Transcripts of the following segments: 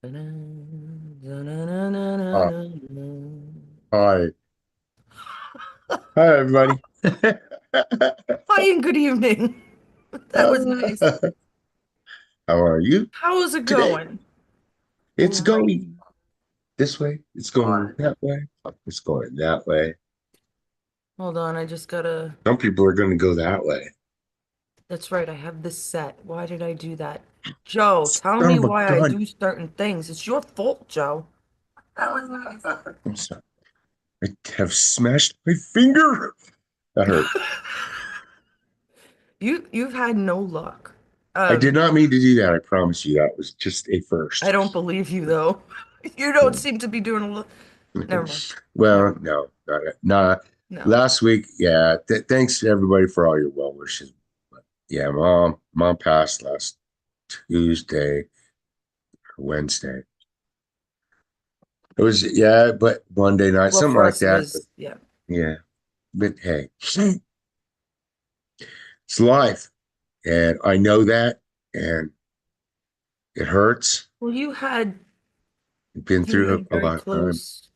Uh, hi. Hi, everybody. Hi and good evening. That was nice. How are you How's it today? going? It's Great. going this way. It's going that way. It's going that way. Hold on, I just gotta. Some people are going to go that way. That's right, I have this set. Why did I do that? Joe, tell Son me of a why I gun. do certain things. It's your fault, Joe. That was nice. I'm sorry. I have smashed my finger. That hurt. You've had no luck. I did Um, not mean to do that. I promise you. That was just a I first. don't believe you though. You don't seem to be doing a lot. Never mind. Never Well, mind. no, not it. Nah. No. Last week, yeah. Thanks to everybody for all your well wishes. But yeah, mom passed last Tuesday or Wednesday. It was yeah, but Monday night, Well, something for like us it that. But was, yeah. yeah, but hey, it's life, and I know that, and it hurts. Well, I've been you through had a very lot of time. close.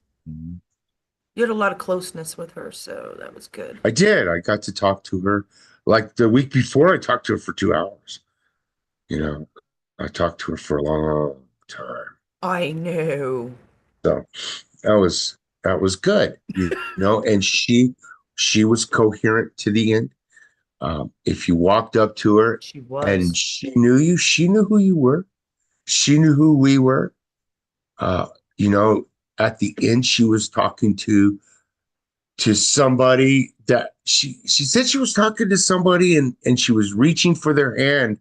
You had a lot of closeness with her, so that was good. I did. I got to talk to her like the week before. I talked to her for 2 hours. You know, I talked to her for a long time. I know. So that was good. And she was coherent to the end. If you walked up to her She and was. she knew you, she knew who you were. She knew who we were. Uh, you know, at the end, she was talking to somebody that she said she was talking to somebody and she was reaching for their hand.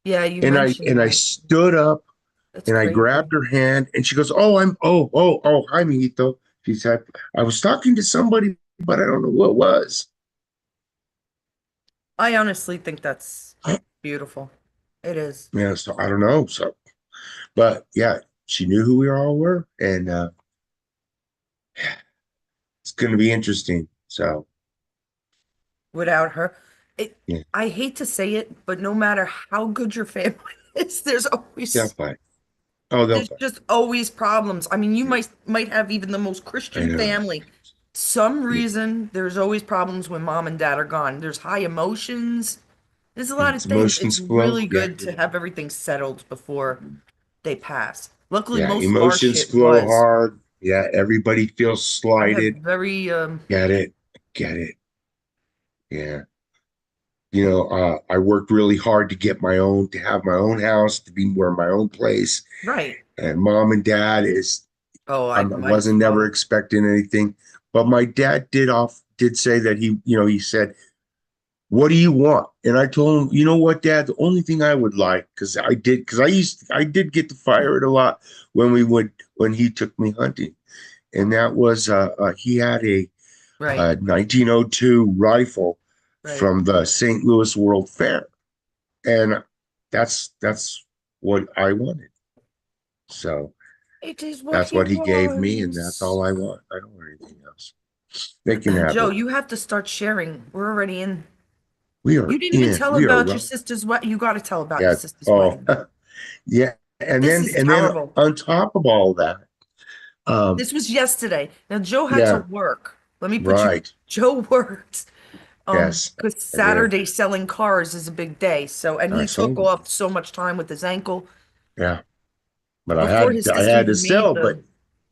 Yeah, you And I mentioned and I that. stood up That's and I crazy. grabbed her hand and she goes, "Oh, oh, hi, mijito." She said, "I was talking to somebody, but I don't know who it was." I honestly think that's beautiful. It is. Yeah, so I don't know. So, but yeah, she knew who we all were, and it's going to be interesting. So, Without her, it, yeah, I hate to say it, but no matter how good your family is, they'll fight. Oh, they'll there's fight. just always problems. I mean, you might have even the most I Christian know. family. Some Yeah, reason there's always problems when mom and dad are gone. There's high emotions. There's a lot of it's things. It's emotions flow. really Yeah, good to have everything settled before they pass. Luckily, yeah, most of our emotions shit flow was. hard. Yeah, everybody feels I have slighted. very Get it, get it. Yeah. I worked really hard to have my own house, to be more my own place. right. And mom and dad Oh, I mine as wasn't never well. expecting anything. But my dad did say that he said, "What do you want?" And I told him, "You know what, Dad? The only thing I would like, because I did get to fire it a lot when he took me hunting, and that was he had Right, a 1902 rifle right. from the St. Louis World Fair, and that's what I wanted. So It is what that's he what he gave me, and that's wants. all I want. I don't want anything else. They can have Joe, it. you have to start sharing. We're already in. We You are didn't even in. tell We are about your right. sister's wedding. You got to tell about your Yeah. sister's Oh, wedding. yeah. And This then is and then terrible. on top of all that, um, This was yesterday. Now, Joe had to yeah, work. Let me put you, right. Joe worked. Yes, Because I did. Saturday selling cars is a big day. So, and I he took sold it. off so much time with his ankle Yeah, but I before had his I sister had to even made sell. But the.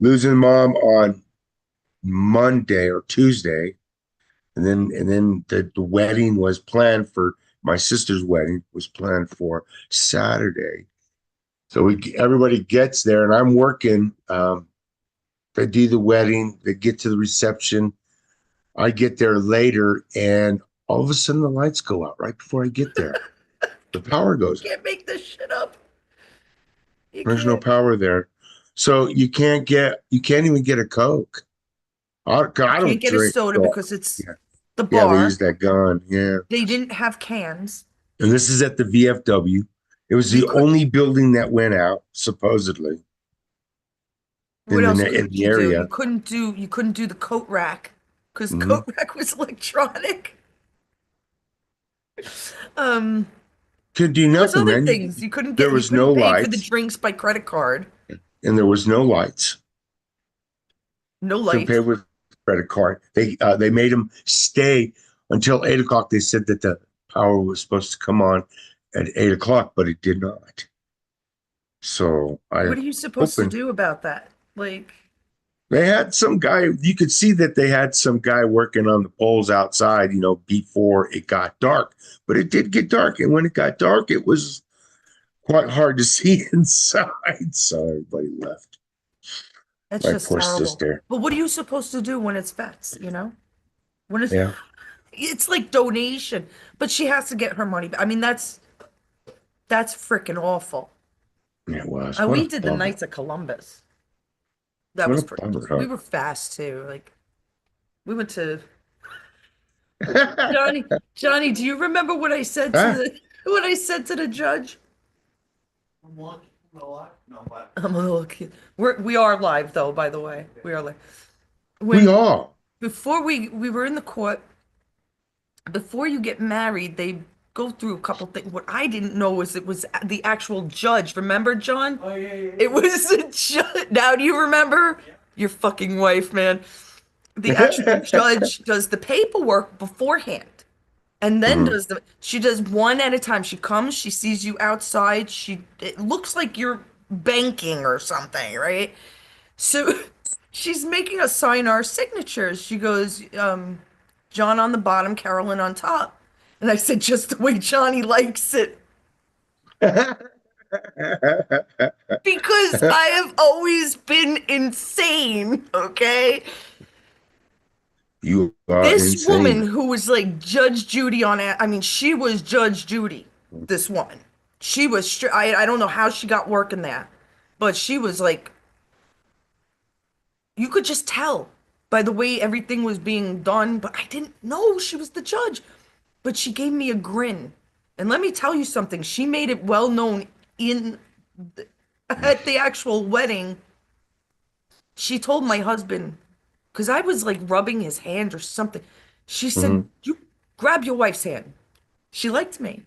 losing mom on Monday or Tuesday, and then the wedding was planned for my sister's wedding was planned for Saturday. So everybody gets there, and I'm working. They do the wedding, they get to the reception. I get there later, and all of a sudden the lights go out right before I get there. The power You goes out. can't make this shit up. You There's no can't. power there, so you can't even get a Coke. You I can't don't get a drink. soda So because it's yeah, the yeah, they bar. use that gun. Yeah, They didn't have cans. and this is at the VFW. It was You the could. only building that went out supposedly What else in couldn't the you do? You area. couldn't do. You couldn't do the coat rack because Mm-hmm. coat rack was electronic. Um, Could do there was nothing, other man. things you couldn't There get. You was no couldn't pay for the lights. drinks by credit card. and there was no lights. No Couldn't pay lights. with credit card. They made them stay until 8 o'clock. They said that the power was supposed to come on at 8 o'clock, but it did not. So I What are you supposed to hoping do about that? Like, they had some guy. You could see that they had some guy working on the poles outside, before it got dark. But it did get dark, and when it got dark, it was quite hard to see inside. So everybody left. that's My just poor terrible. sister. But what are you supposed to do when it's vets, When Yeah, it's like donation, but she has to get her money back. I mean, that's freaking awful. it was. What We a did the bummer. Knights of Columbus. That What was a pretty bummer, cool. huh? We were fast too. Like we went to Johnny. Johnny, do you remember what I said to Ah, the what I said to the judge? I'm lucky. No, what? No, what? I'm a little kid. We are live though, by the way. We are live. we When all. before we were in the court, before you get married, they go through a couple things. What I didn't know was it was the actual judge. Remember, John? Oh, yeah, yeah, It yeah. was the judge. Now, do you remember? Yeah. Your fucking wife, man. The actual judge does the paperwork beforehand and then Mhm. she does one at a time. She comes, she sees you outside. It looks like you're banking or something, right? So she's making us sign our signatures. She goes, John on the bottom, Carolyn on top. And I said, just the way Johnny likes it. Because I have always been insane, okay? You are This woman insane. who was like Judge Judy I mean, she was Judge Judy, this woman. She was, I don't know how she got working there, but she was like, you could just tell by the way everything was being done, but I didn't know she was the judge. But she gave me a grin. And let me tell you something, she made it well known in at the actual wedding. She told my husband, because I was like rubbing his hand or something. She said, Mhm. you grab your wife's hand. She liked me.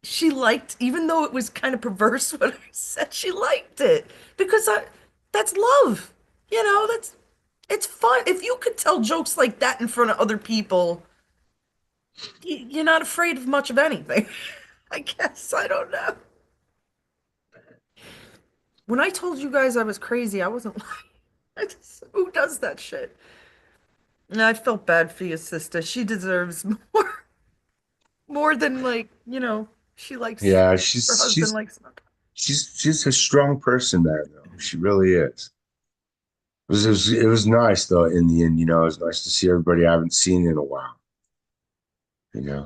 She liked, even though it was kind of perverse what I said, she liked it because that's love. It's fun. If you could tell jokes like that in front of other people, you're not afraid of much of anything. I guess. I don't know. When I told you guys I was crazy, I wasn't lying. Who does that shit? And I felt bad for your sister. She deserves more than like, she likes Yeah, her she's husband she's likes her. she's she's a strong person there, though. She really is. It was nice though. In the end, it was nice to see everybody I haven't seen in a while.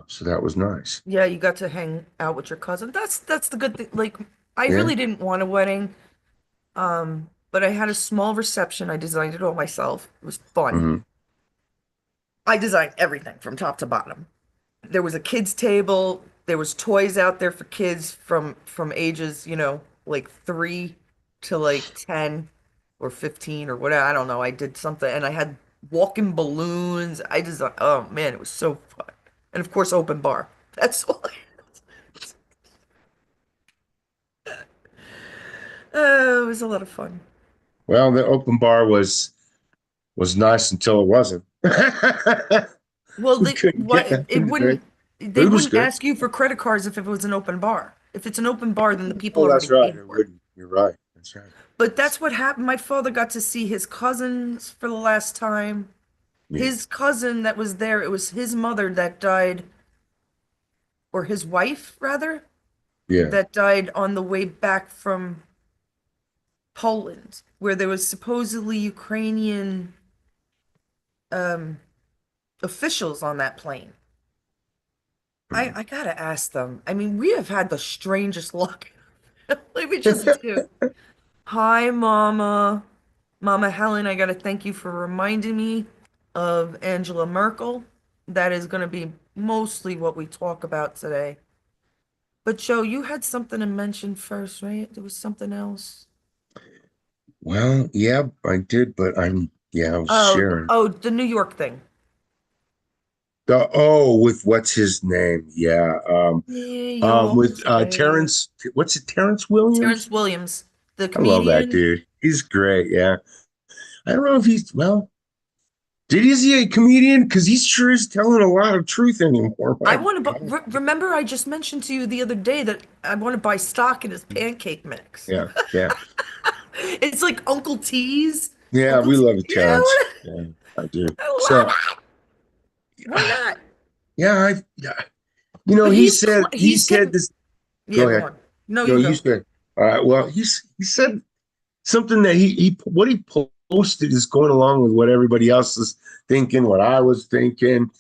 So that was nice. Yeah, you got to hang out with your cousin. That's the good thing. Like, I Yeah. really didn't want a wedding, but I had a small reception. I designed it all myself. It was fun. Hmm. I designed everything from top to bottom. There was a kids table. There was toys out there for kids from ages, like 3 to like 10 or 15 or whatever. I don't know. I did something and I had walking balloons. I designed, oh man, it was so fun. And of course, open bar. That's all. It was a lot of fun. Well, the open bar was nice until it wasn't. Well, We couldn't get nothing to drink. they Food was wouldn't good. ask you for credit cards if it was an open bar. If it's an open bar, then the people Oh, already that's right. paid It for it. wouldn't. You're right. That's right. But that's what happened. My father got to see his cousins for the last time. Yeah. His cousin that was there, it was his mother that died, or his wife, rather, Yeah. that died on the way back from Poland, where there was supposedly Ukrainian um, officials on that plane. Mhm. I gotta ask them. I mean, we have had the strangest luck. Let me just do. Hi, Mama. Mama Helen, I gotta thank you for reminding me of Angela Merkel. That is gonna be mostly what we talk about today. But Joe, you had something to mention first, right? There was something else. Well, yeah, I did, but I was Oh, sharing. oh, the New York thing. With what's his name? Yeah. Yeah, you're welcome With today. Terrence, what's it? Terrence Williams? Terrence Williams, The I love that comedian. dude. He's great. Yeah. I don't know if is he a comedian? Because he sure is telling a lot of truth anymore. I My want to God. remember I just mentioned to you the other day that I want to buy stock in his pancake mix. Yeah. Yeah. It's like Uncle T's. Yeah. Uncle We T. love the Yeah, Terrence. Yeah, I do. I love So, it. Why not? yeah, But he he's said getting, this. yeah, Go go ahead. on. No, No, you you go. said. All right. Well, he said something that what he posted is going along with what everybody else is thinking, what I was thinking,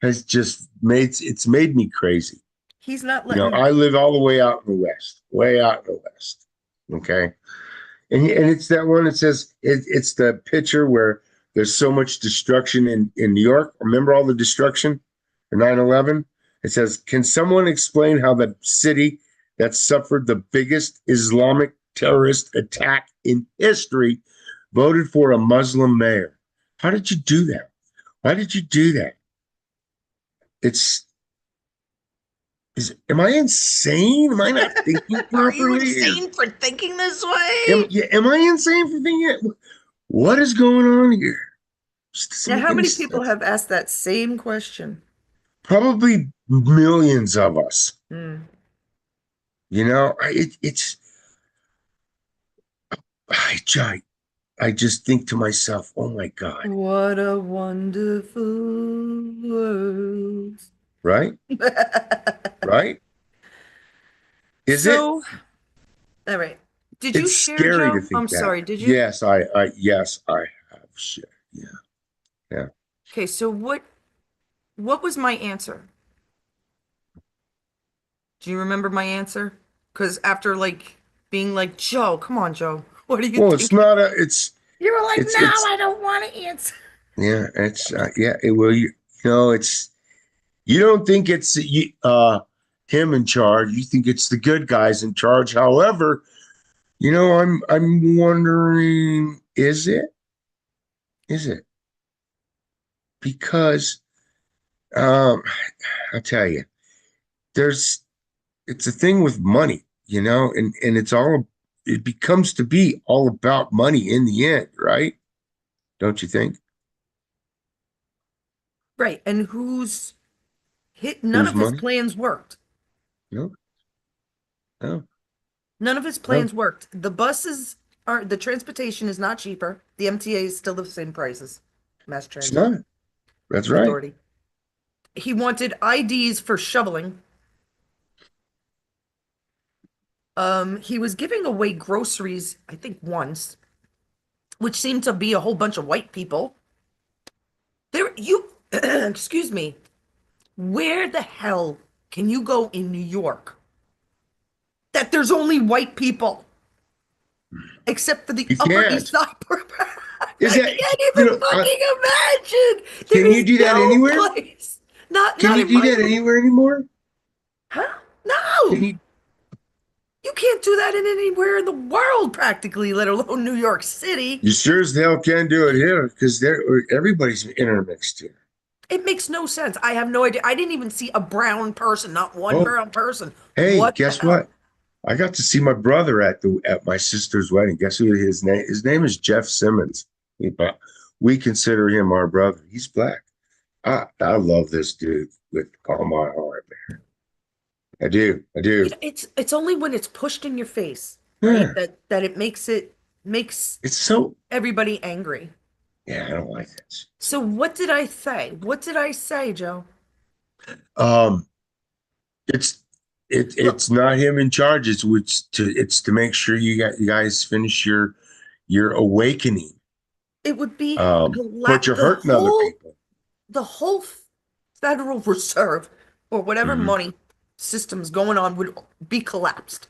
has just made me crazy. He's not You know, letting, I live all the way out in the west, way out in the west. Okay. And it's that one that says it's the picture where there's so much destruction in New York. Remember all the destruction for 9/11? It says, can someone explain how the city that suffered the biggest Islamic terrorist attack in history voted for a Muslim mayor? How did you do that? Why did you do that? It's am I insane? Am I not thinking are you properly? insane for thinking this way? Am I insane for thinking it? What is going on here? Just doesn't Now, make how any many people sense. have asked that same question? Probably millions of us. Hmm. You know, I, I just think to myself, oh my God, What a wonderful world. right? Right? Is it? So, all right. Did you It's share, scary to Joe? I'm think that. sorry, did you? Yes, I have shit. Yeah, yeah. Okay, so what was my answer? Do you remember my answer? Because after like being like, Joe, come on, Joe, what are you Well, it's thinking? not You were like, no, it's, I don't want to answer. it's, you don't think it's him in charge. You think it's the good guys in charge. However, I'm wondering, is it? Is it? Because um I'll tell you, there's it's a thing with money, and it becomes to be all about money in the end, right? Don't you think? Right, and who's hit? None Whose of his money? plans worked. No, no, None of his no. plans worked. The transportation is not cheaper. The MTA is still the same prices. Mass It's Transit not. That's right. Authority. He wanted IDs for shoveling. He was giving away groceries, I think once, which seemed to be a whole bunch of white people. Excuse me, where the hell can you go in New York that there's only white people, except for the You Upper East can't. Side? Is I that can't you even know? fucking imagine. There Can you is do that no anywhere? place. Not Can not you in do my that little, anywhere anymore? huh? Can No. you? You can't do that in anywhere in the world practically, let alone New York City. You sure as hell can do it here because everybody's intermixed here. It makes no sense. I have no idea. I didn't even see a brown person, not one Oh, brown person. hey, What the guess hell? what? I got to see my brother at my sister's wedding. Guess who his name? His name is Jeff Simmons. We consider him our brother. He's black. I love this dude with all my heart, man. I do. I do. It's only when it's pushed in your face, right? Yeah. That it makes It's so. everybody angry. Yeah, I don't like this. So what did I say? What did I say, Joe? Um, it's Look, it's not him in charge. It's to make sure you guys finish your awakening. it would be But you're hurting other people. the whole Federal Reserve or whatever Mhm. money system's going on would be collapsed.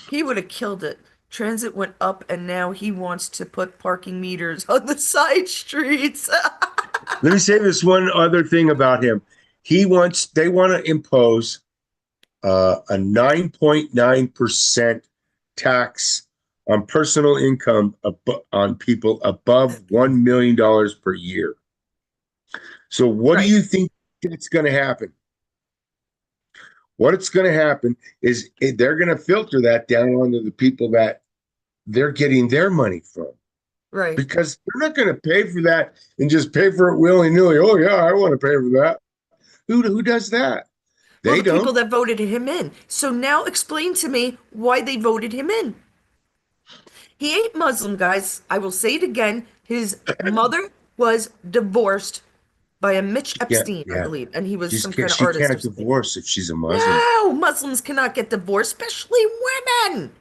He would have killed it. Transit went up, and now he wants to put parking meters on the side streets. Let me say this one other thing about him. They want to impose a 9.9% tax on personal income on people above $1 million per year. So what do Right. you think that's going to happen? what it's going to happen is they're going to filter that down onto the people that they're getting their money from, Right. because they're not going to pay for that and just pay for it willy nilly. Oh yeah, I want to pay for that. Who does that? Well, They the people don't. that voted him in. So now explain to me why they voted him in. He ain't Muslim, guys. I will say it again. His mother was divorced by a Mitch Yeah, Epstein, I yeah. believe, and he was She's some kind of she artist or can't something. divorce if she's a Muslim. No, Muslims cannot get divorced, especially women.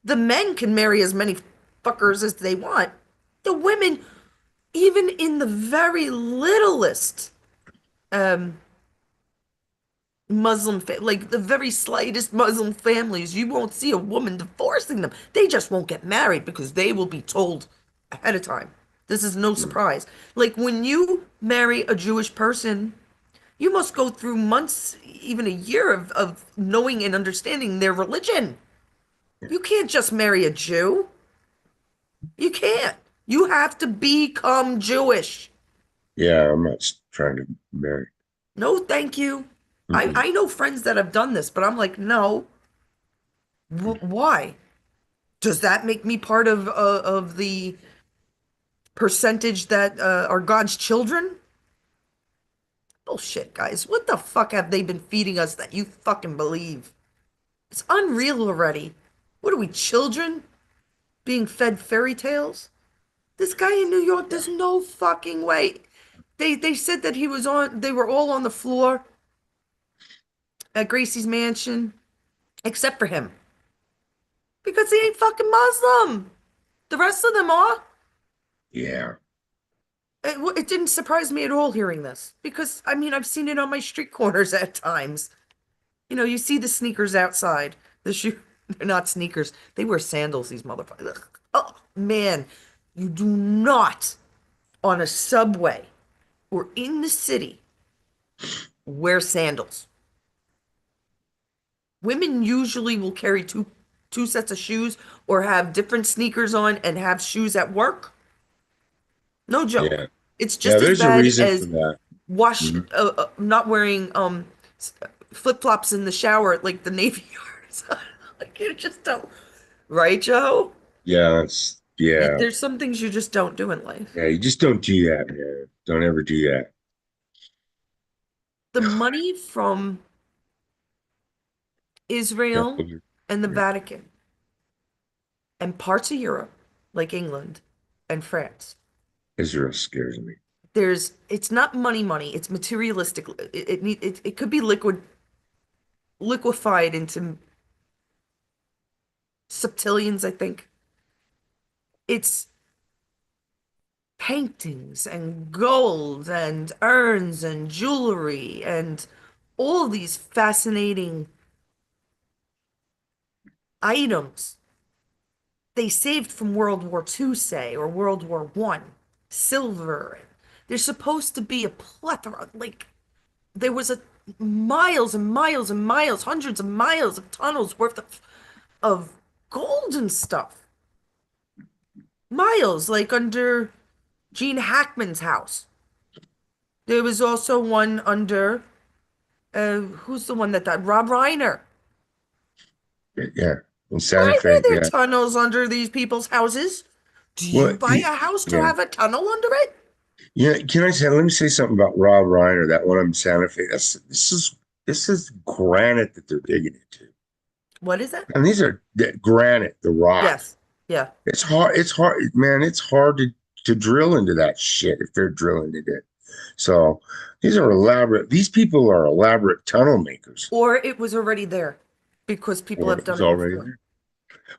The men can marry as many fuckers as they want. The women, even in the very littlest um, like the very slightest Muslim families, you won't see a woman divorcing them. They just won't get married because they will be told ahead of time. This is no Mm, surprise. Like when you marry a Jewish person, you must go through months, even a year of knowing and understanding their religion. yeah, You can't just marry a Jew. You can't. You have to become Jewish. yeah, I'm not trying to marry. No, thank you. Mm-mm. I know friends that have done this, but I'm like, no. Why? Does that make me part of the percentage that are God's children? Bullshit, guys. What the fuck have they been feeding us that you fucking believe? It's unreal already. What are we, children being fed fairy tales? This guy in New York, there's no fucking way. They said that they were all on the floor at Gracie's mansion, except for him. Because he ain't fucking Muslim. The rest of them are. Yeah, It didn't surprise me at all hearing this because I mean I've seen it on my street corners at times. You know, you see the sneakers outside. The shoe they're not sneakers. They wear sandals, these motherfuckers. Ugh. Oh man, you do not on a subway or in the city wear sandals. Women usually will carry two sets of shoes or have different sneakers on and have shoes at work. No yeah, joke. It's yeah. just as There's a bad reason for as that. wash Mhm. not wearing flip-flops in the shower at like the Navy Yards. Like you just don't, right, Joe? Yeah, yeah, There's some things you just don't do in life. yeah. You just don't do that, man. Don't ever do that. The money from Yeah, Israel and the yeah. Vatican and parts of Europe, like England and France, Israel scares me. it's not money, it's materialistic. It could be liquefied into septillions, I think. It's paintings and gold and urns and jewelry and all these fascinating items they saved from World War II, say, or World War One. Silver. There's supposed to be a plethora, like there was a miles and miles and miles, hundreds of miles of tunnels worth of gold and stuff. Miles, like under Gene Hackman's house. There was also one under who's the one that died? Rob Reiner. Yeah, in Santa Why were Fe. there Yeah. tunnels under these people's houses? Do you Well, buy a house to yeah, have a tunnel under it? yeah. Can I say? Let me say something about Rob Reiner. That one in Santa Fe. This is granite that they're digging into, What is that? and these are granite, the rock. Yes. Yeah. It's hard. It's hard, man. It's hard to drill into that shit if they're drilling into it. So these are elaborate. These people are elaborate tunnel makers, Or it was already there because people or have it done was it already before. there.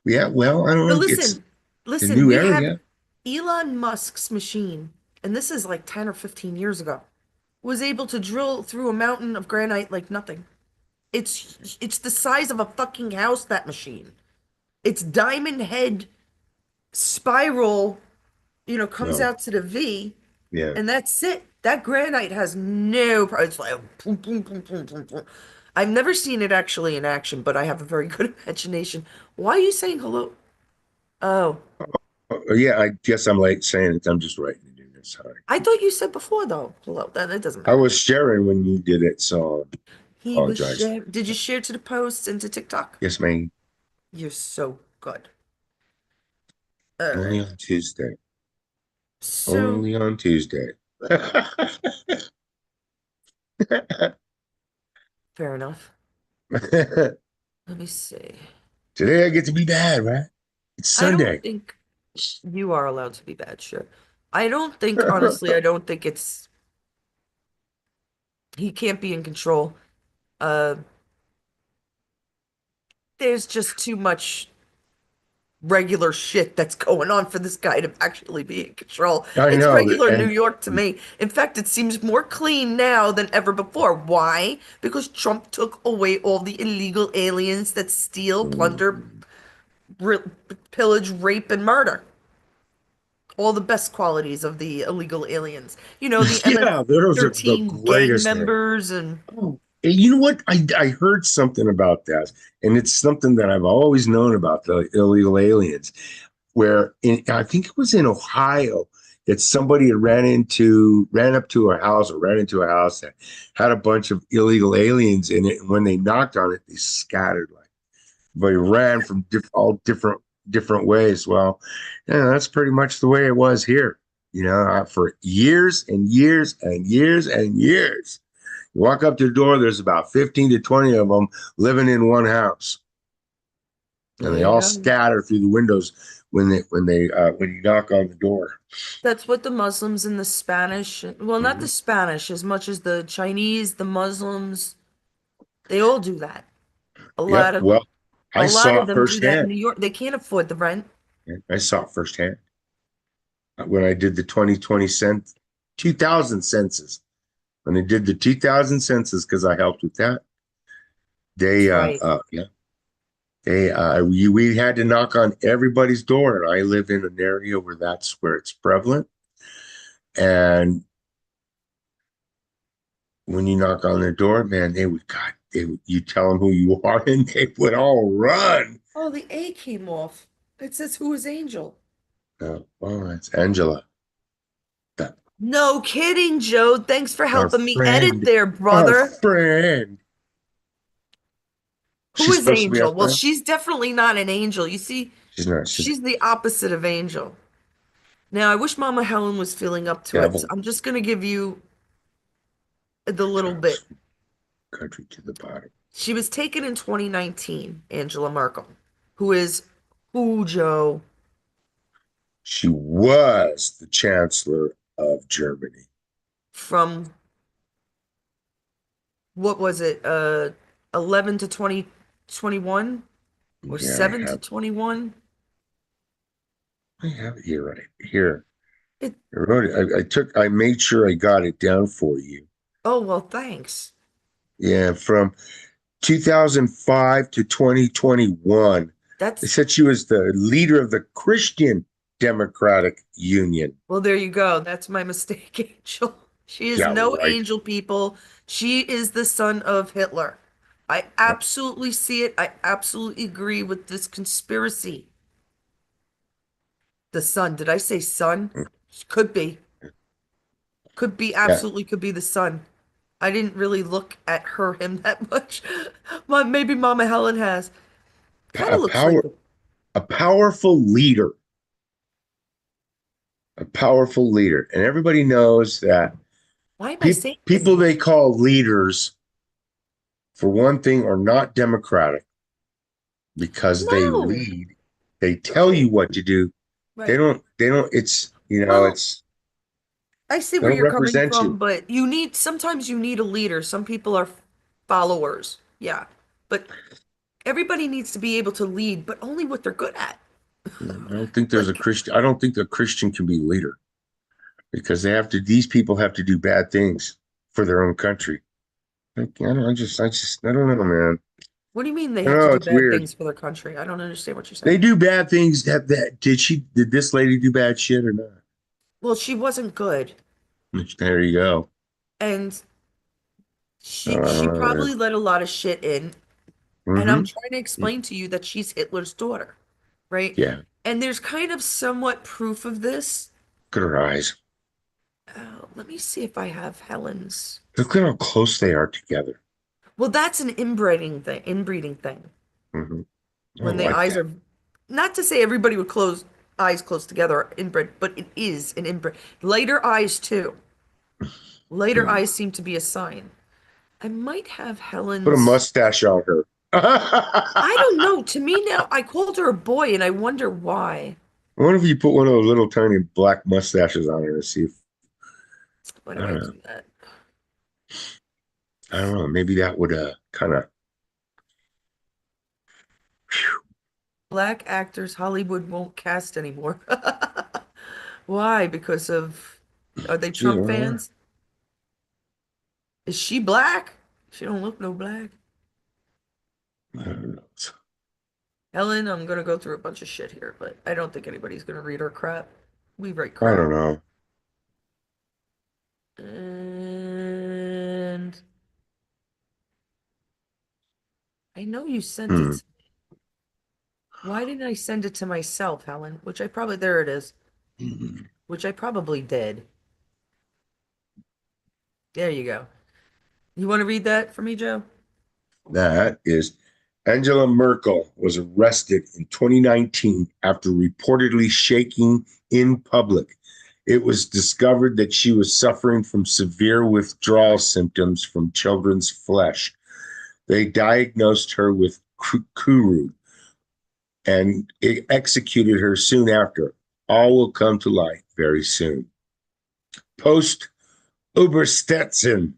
Yeah. Well, I don't But know. It's a listen, new we have area. Elon Musk's machine, and this is like 10 or 15 years ago, was able to drill through a mountain of granite like nothing. It's the size of a fucking house, that machine. Its diamond head spiral, comes No. out to the V, Yeah. and that's it. That granite has no It's like boom, boom, boom, boom, boom, boom. I've never seen it actually in action, but I have a very good imagination. Why are you saying hello? Oh, Yeah. I guess I'm late saying it. I'm just writing it in there. Sorry. I thought you said before though. Hello. That doesn't I matter. was sharing when you did it, so He was Apologize. share. Did you share to the posts and to TikTok? Yes, man. You're so good. All Only right. on Tuesday. So Only on Tuesday. fair enough. Let me see. Today I get to be bad, right? It's I don't Sunday. think you are allowed to be bad, sure. I don't think, honestly, I don't think it's he can't be in control. Uh, there's just too much regular shit that's going on for this guy to actually be in control. I It's know that, regular New and York to me. In fact, it seems more clean now than ever before. Why? Because Trump took away all the illegal aliens that steal, plunder, r pillage, rape, and murder. All the best qualities of the illegal aliens. You know, the yeah, those are the MS-13 gang greatest thing. members and Oh, and you know what? I heard something about that, and it's something that I've always known about the illegal aliens. Where I think it was in Ohio that somebody had ran up to a house or ran into a house that had a bunch of illegal aliens in it, and when they knocked on it, they scattered like they ran from all different ways. Well, yeah, that's pretty much the way it was here. You know, for years and years and years and years. You walk up to the door, there's about 15 to 20 of them living in one house, and there they you all go. scatter through the windows when you knock on the door. That's what the Muslims and the Spanish, well, not the Mhm. Spanish as much as the Chinese, the Muslims, they all do that. A lot Yep. of Well, a I lot saw of it them do that in firsthand. New York. They can't afford the rent. I saw it firsthand when I did the 2000 census. When I did the 2000 census, because I helped with that, That's right. yeah, we had to knock on everybody's door, and I live in an area where it's prevalent. And when you knock on their door, man, you tell them who you are, and they would all run. Oh, the A came off. It says who is Angel? Oh, that's Angela, that, No kidding, Joe. Thanks for our helping me edit friend, there, our brother. friend. Who She's is supposed to be our Angel? Well, friend. she's definitely not an angel. You see, She's not. She's a she's the opposite of Angel. Now, I wish Mama Helen was feeling up to it. So devil. I'm just gonna give you the little Trucks bit. from country to the bottom. She was taken in 2019, Angela Merkel, who is who, Joe? She was the chancellor of Germany. From what was it? 11 to 2021 or Yeah, 7 to 21? I have it here right here. It, I wrote it. I made sure I got it down for you. oh, well, thanks. Yeah, from 2005 to 2021. They That's, said she was the leader of the Christian Democratic Union. well, there you go. That's my mistake, Angel. She is Yeah, no right. angel, people. She is the son of Hitler. I Yep. absolutely see it. I absolutely agree with this conspiracy. The son. Did I say son? Could be. Could be, Yeah, absolutely could be the son. I didn't really look at him that much. Maybe Mama Helen has. Kind a of looks like, a powerful leader, a powerful leader, and everybody knows that why am I saying this? people they call leaders, for one thing, are not democratic because they No, lead. They tell you no. what to do. Right. They don't, it's, Well, it's, I see they where don't you're coming represent from, you. but sometimes you need a leader. Some people are followers. Yeah. But everybody needs to be able to lead, but only what they're good at. I don't think there's a Like, Christian. I don't think a Christian can be leader because these people have to do bad things for their own country. Like, I don't know, man. what do you mean they I have to know do it's bad weird. things for their country? I don't understand what you're They saying. do bad things. Did this lady do bad shit or not? Well, she wasn't good. There you go. And Oh, I she don't know, man. probably let a lot of shit in. And I'm Mm-hmm. trying to explain to you that she's Hitler's daughter, right? Yeah. And there's kind of somewhat proof of this. Look at her eyes. Let me see if I have Helen's. Look at how close they are together. Well, that's an inbreeding thing. Hmm. I When don't the like eyes that. are, not to say everybody with closed eyes close together are inbred, but it is an inbred. Lighter eyes too. Lighter Hmm. eyes seem to be a sign. I might have Put a Helen's. mustache on her. I I don't know. To me now, I called her a boy, and I wonder why. wonder if you put one of those little tiny black mustaches on her and see if Why I do I don't know. do that? I don't know. Maybe that would kind of. Black actors Hollywood won't cast anymore. Why? Because of, are they Trump fans? Is she black? She don't look no black. I don't know. Helen, I'm gonna go through a bunch of shit here, but I don't think anybody's gonna read our crap. We write I don't crap. know. And I know you sent it Hmm. to me. Why didn't I send it to myself, Helen? Which I probably, there it is. Which I probably did. There you go. You want to read that for me, Joe? That is Angela Merkel was arrested in 2019 after reportedly shaking in public. It was discovered that she was suffering from severe withdrawal symptoms from children's flesh. They diagnosed her with Kuru and executed her soon after. All will come to light very soon. Post Uberstetzen.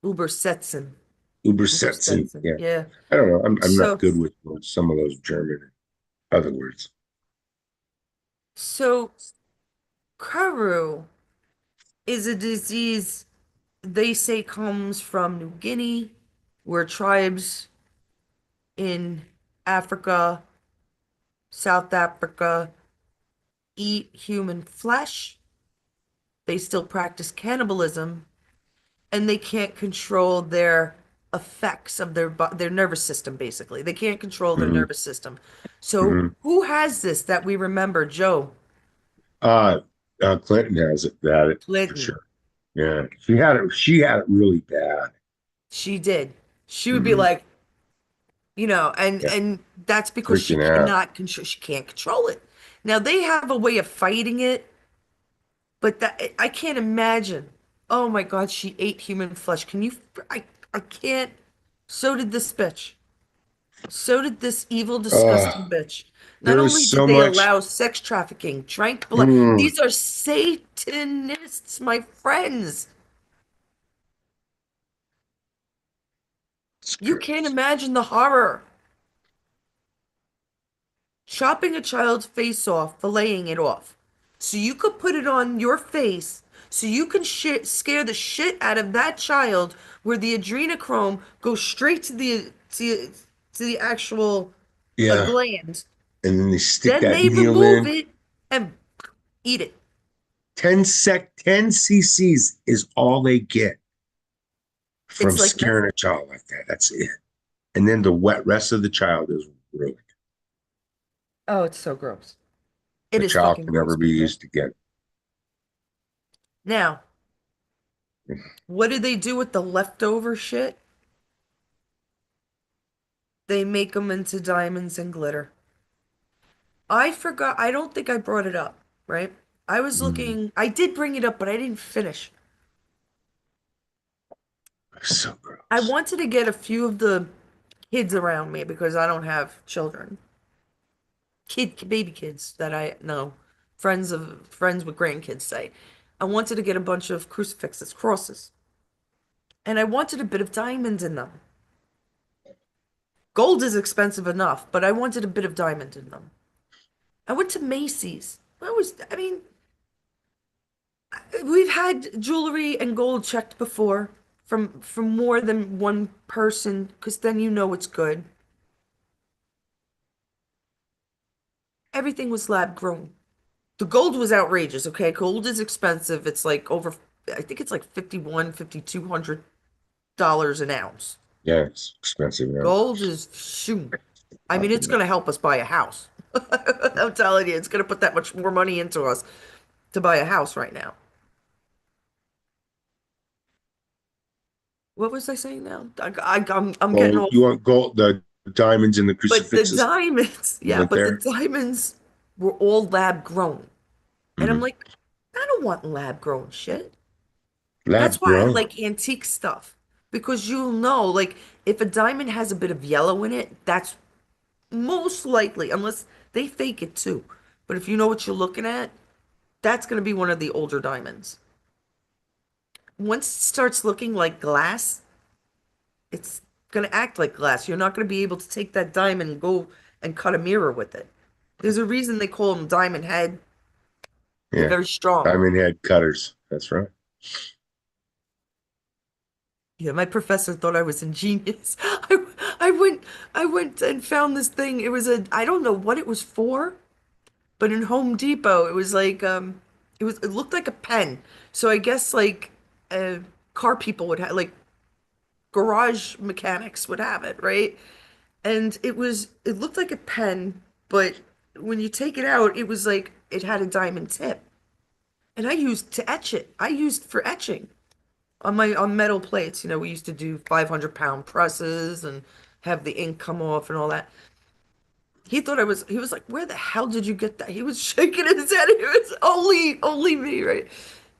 Ubersetzen. Ubersetzen. Ubersetzen. Yeah. Yeah. I don't know. I'm not So, good with some of those German other words. so Karu is a disease they say comes from New Guinea, where tribes in Africa, South Africa eat human flesh. They still practice cannibalism, and they can't control their effects of their nervous system, basically. They can't control their Mm-hmm. nervous system. So Mm-hmm. who has this that we remember? Joe Uh, Clinton has it, that it for Clinton. sure. Yeah, she had it. She had it really bad. She did. She would be Hmm. like, and Yeah, that's because freaking out. she can't control it. Now they have a way of fighting it, but that I can't imagine. Oh my God, she ate human flesh. Can you? I can't. So did this bitch. So did this evil, Uh, disgusting bitch. Not there only was did so they much. allow sex trafficking, drank blood. Mm, These are Satanists, my friends. it's You can't gross. imagine the horror. Chopping a child's face off, filleting it off. So you could put it on your face, so you can scare the shit out of that child, where the adrenochrome goes straight to the actual Yeah, gland. and then they stick Then that they needle remove in. it and eat it. 10 cc's is all they get from It's like scaring nothing. a child like that. That's it. And then the wet rest of the child is ruined. Oh, it's so gross. It The is child fucking can never gross, be people. used again. Now, what do they do with the leftover shit? They make them into diamonds and glitter. I forgot, I don't think I brought it up, right? I was Mm, looking, I did bring it up, but I didn't finish. so I gross. wanted to get a few of the kids around me because I don't have children. Baby kids that I know, friends with grandkids say. I wanted to get a bunch of crucifixes, crosses, and I wanted a bit of diamond in them. Gold is expensive enough, but I wanted a bit of diamond in them. I went to Macy's. I mean, we've had jewelry and gold checked before from more than one person, because then you know it's good. Everything was lab grown. The gold was outrageous, okay? Gold is expensive. It's like over, I think it's like 51, $5,200 an ounce. Yeah, it's expensive now. Gold is shoot. I mean, it's going to help us buy a house. I'm telling you, it's going to put that much more money into us to buy a house right now. what was I saying now? I'm getting Oh, you off. want gold, the diamonds and the But the crucifixes diamonds, you yeah, went but the there? diamonds were all lab grown. And I'm Mm. like, I don't want lab grown shit. That's Lab why I grown. like antique stuff because you'll know, like, if a diamond has a bit of yellow in it, that's most likely, unless they fake it too. But if you know what you're looking at, that's going to be one of the older diamonds. Once it starts looking like glass, it's going to act like glass. You're not going to be able to take that diamond and go and cut a mirror with it. There's a reason they call them diamond head. They're Yeah. very strong. Diamond head cutters. That's right. Yeah, my professor thought I was ingenious. I went I went and found this thing. It was I don't know what it was for, but in Home Depot, it was like it looked like a pen. So I guess like car people would have like garage mechanics would have it, right? And it looked like a pen, but when you take it out, it was like it had a diamond tip. And I used to etch it. I used for etching on metal plates. You know, we used to do 500-pound presses and have the ink come off and all that. He was like, where the hell did you get that? He was shaking his head. It was only me, right?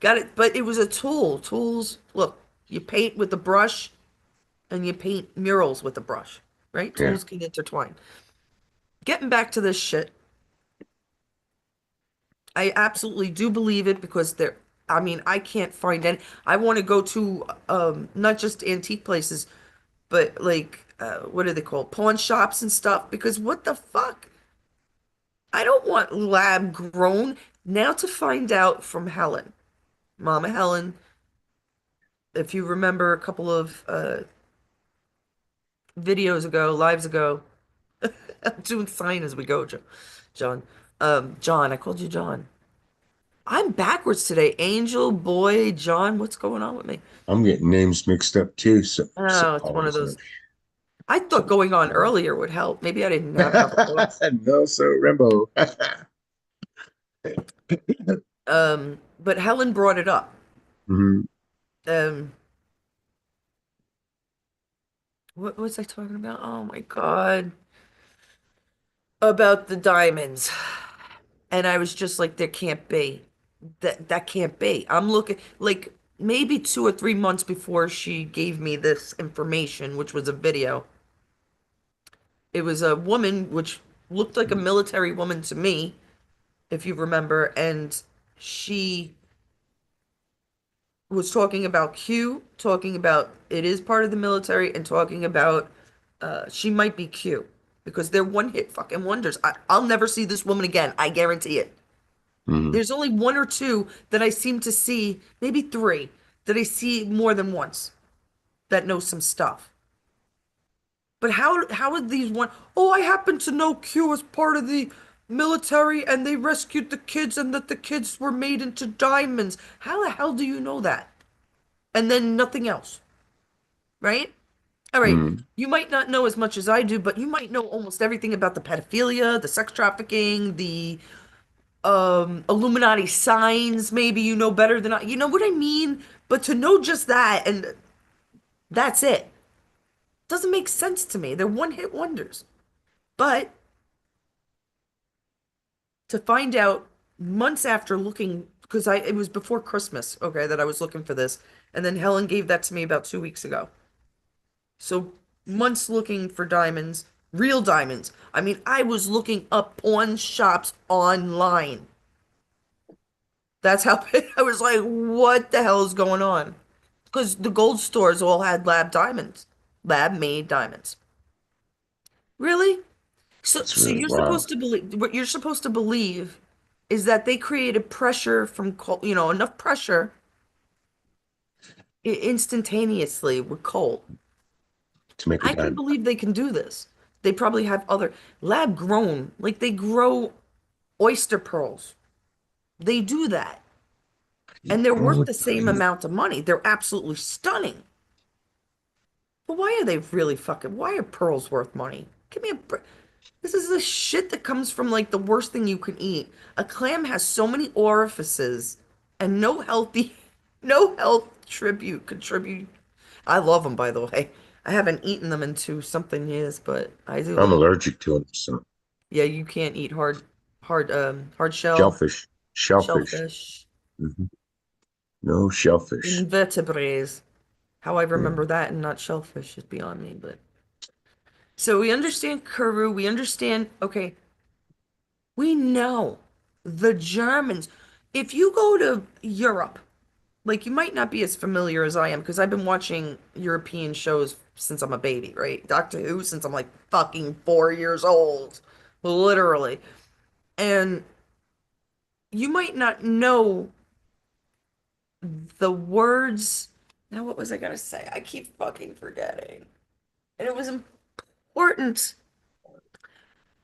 Got it. But it was a tool. Tools, look, you paint with a brush and you paint murals with a brush, right? Yeah. Tools can intertwine. Getting back to this shit, I absolutely do believe it because I mean, I can't find any. I want to go to not just antique places, but like what are they called? Pawn shops and stuff because what the fuck? I don't want lab grown. Now to find out from Helen, Mama Helen, if you remember a couple of videos ago, lives ago, I'm doing sign as we go, John. John, I called you John. I'm backwards today. Angel, boy, John, what's going on with me? I'm getting names mixed up too. So, Oh, it's one of those. Suppose. I thought going on Suppose. earlier would help. Maybe I didn't have enough thoughts. No, so Rambo. But Helen brought it up. Mhm. Um, what was I talking about? Oh my God. About the diamonds. And I was just like, there can't be. That can't be. I'm looking like maybe 2 or 3 months before she gave me this information, which was a video. It was a woman which looked like a military woman to me, if you remember, and she was talking about Q, talking about it is part of the military, and talking about she might be Q because they're one hit fucking wonders. I'll never see this woman again. I guarantee it. Mhm. There's only one or two that I seem to see, maybe three, that I see more than once that know some stuff. But how are these one? Oh, I happen to know Q was part of the military and they rescued the kids and that the kids were made into diamonds. How the hell do you know that? And then nothing else, right? All right. Mhm. You might not know as much as I do, but you might know almost everything about the pedophilia, the sex trafficking, the Illuminati signs. Maybe you know better than I. You know what I mean? But to know just that and that's it doesn't make sense to me. They're one-hit wonders. But to find out months after looking, because I it was before Christmas, okay, that I was looking for this, and then Helen gave that to me about 2 weeks ago. So months looking for diamonds, real diamonds. I mean, I was looking up pawn shops online. That's how I was like, what the hell is going on? Because the gold stores all had lab diamonds, lab made diamonds. Really? So, That's so really you're wild. supposed to believe what you're supposed to believe is that they created pressure from coal, enough pressure instantaneously with coal. To make a I can diamond. believe they can do this. They probably have other lab grown, like they grow oyster pearls. They do that. And they're worth Oh, the same diamond. amount of money. They're absolutely stunning. But why are they really fucking, why are pearls worth money? Give me a break. This is the shit that comes from like the worst thing you can eat. A clam has so many orifices and no healthy, no health contribute. I love them, by the way. I haven't eaten them in two something years, but I do I'm love them. allergic to them, so Yeah, you can't eat hard shell, shellfish, shellfish. shellfish, Hmm. No shellfish. invertebrates. How I Yeah. remember that and not shellfish is beyond me, but so we understand Kuru, we understand, okay, we know the Germans. If you go to Europe, like you might not be as familiar as I am because I've been watching European shows since I'm a baby, right? Doctor Who since I'm like fucking 4 years old, literally. And you might not know the words. Now, what was I gonna say? I keep fucking forgetting. And it was important.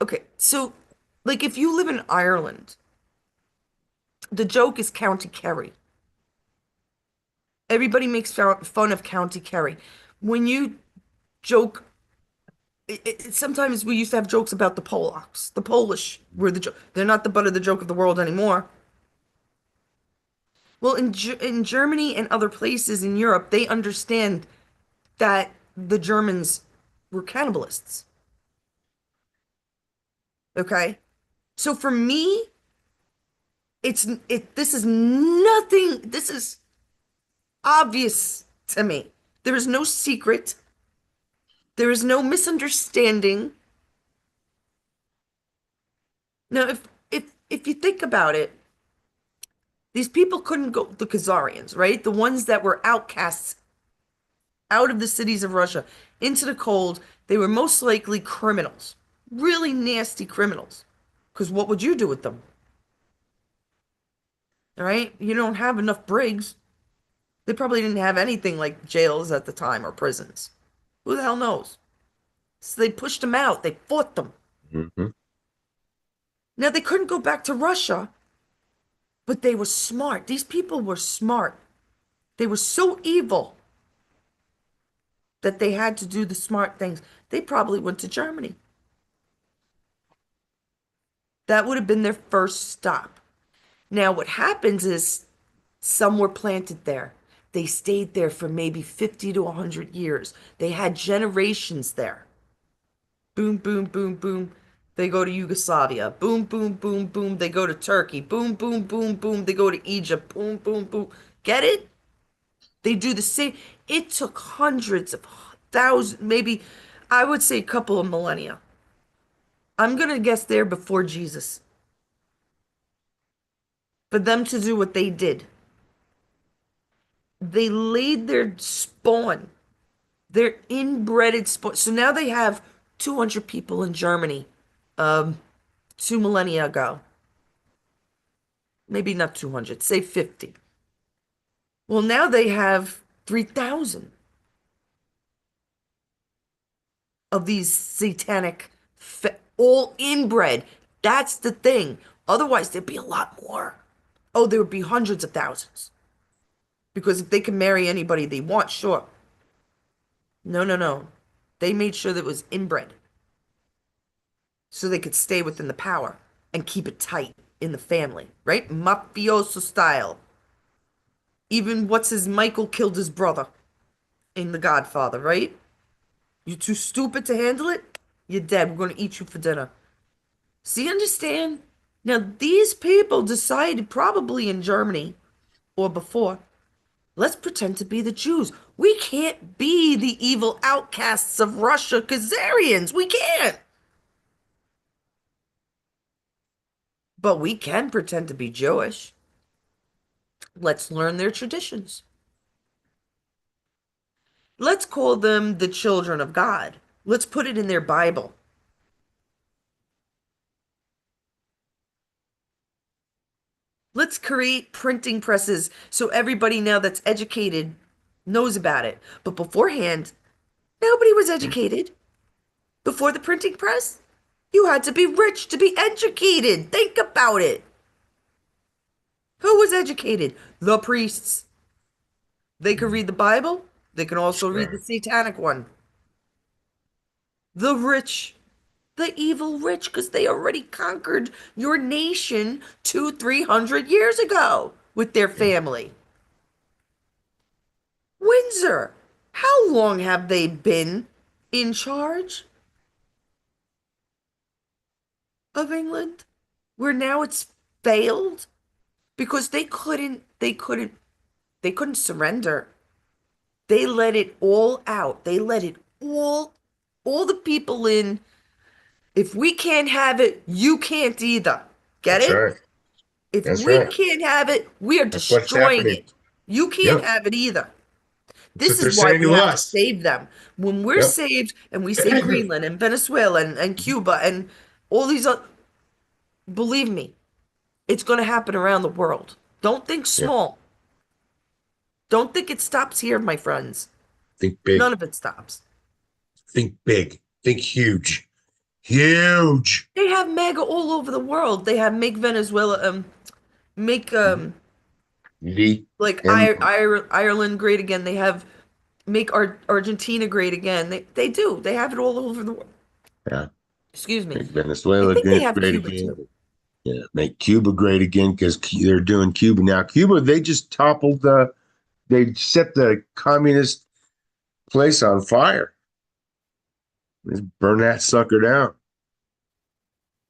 Okay, so like if you live in Ireland, the joke is County Kerry. Everybody makes fun of County Kerry. When you joke, sometimes we used to have jokes about the Polacks. The Polish were the joke. They're not the butt of the joke of the world anymore. Well, in Germany and other places in Europe, they understand that the Germans were cannibalists. Okay? So for me, this is nothing. This is obvious to me. There is no secret. There is no misunderstanding. Now, if you think about it, these people couldn't go, the Khazarians, right? The ones that were outcasts out of the cities of Russia into the cold, they were most likely criminals, really nasty criminals. Because what would you do with them? All right? You don't have enough brigs. They probably didn't have anything like jails at the time or prisons. Who the hell knows? So they pushed them out, they fought them. Hmm. Now they couldn't go back to Russia, but they were smart. These people were smart. They were so evil that they had to do the smart things. They probably went to Germany. That would have been their first stop. Now, what happens is some were planted there. They stayed there for maybe 50 to 100 years. They had generations there. Boom, boom, boom, boom. They go to Yugoslavia. Boom, boom, boom, boom. They go to Turkey. Boom, boom, boom, boom. They go to Egypt. Boom, boom, boom. Get it? They do the same. It took hundreds of thousands, maybe I would say a couple of millennia. I'm gonna guess there before Jesus for them to do what they did. They laid their spawn, their inbred spawn. So now they have 200 people in Germany, 2 millennia ago. Maybe not 200, say 50. Well, now they have 3,000 of these satanic, all inbred. That's the thing. Otherwise, there'd be a lot more. Oh, there would be hundreds of thousands. Because if they can marry anybody they want, sure. No, no, no. They made sure that it was inbred so they could stay within the power and keep it tight in the family, right? Mafioso style. Even what's his Michael killed his brother in The Godfather, right? You too stupid to handle it? You're dead. We're going to eat you for dinner. See, understand? Now, these people decided probably in Germany or before, let's pretend to be the Jews. We can't be the evil outcasts of Russia, Khazarians. We can't. But we can pretend to be Jewish. Let's learn their traditions. Let's call them the children of God. Let's put it in their Bible. Let's create printing presses so everybody now that's educated knows about it. But beforehand, nobody was educated. Before the printing press, you had to be rich to be educated. Think about it. Who was educated? The priests. They could read the Bible. They can also read the Sure. satanic one. The rich, the evil rich, because they already conquered your nation 300 years ago with their Yeah. family. Windsor. How long have they been in charge of England? Where now it's failed because they couldn't surrender. They let it all out. They let it all the people in. If we can't have it, you can't either. Get That's it? right. If That's we right. can't have it, we are That's what's destroying happening. it. You can't Yep. have it either. That's This what is they're why saying we to have to us. save them. When we're Yep. saved and we save Greenland and Venezuela and Cuba and all these other, believe me, it's going to happen around the world. Don't think Yeah. small. Don't think it stops here, my friends. Think None big. of it stops. Think big. Think huge. Huge. They have mega all over the world. They have make Venezuela, make The like and Ireland great again. They have make Argentina great again. They do. They have it all over the world. yeah, Excuse me. make I Venezuela think they great, have great Cuba again. too. Yeah, make Cuba great again because they're doing Cuba now. Cuba, they just toppled the. They set the communist place on fire. Just burn that sucker down.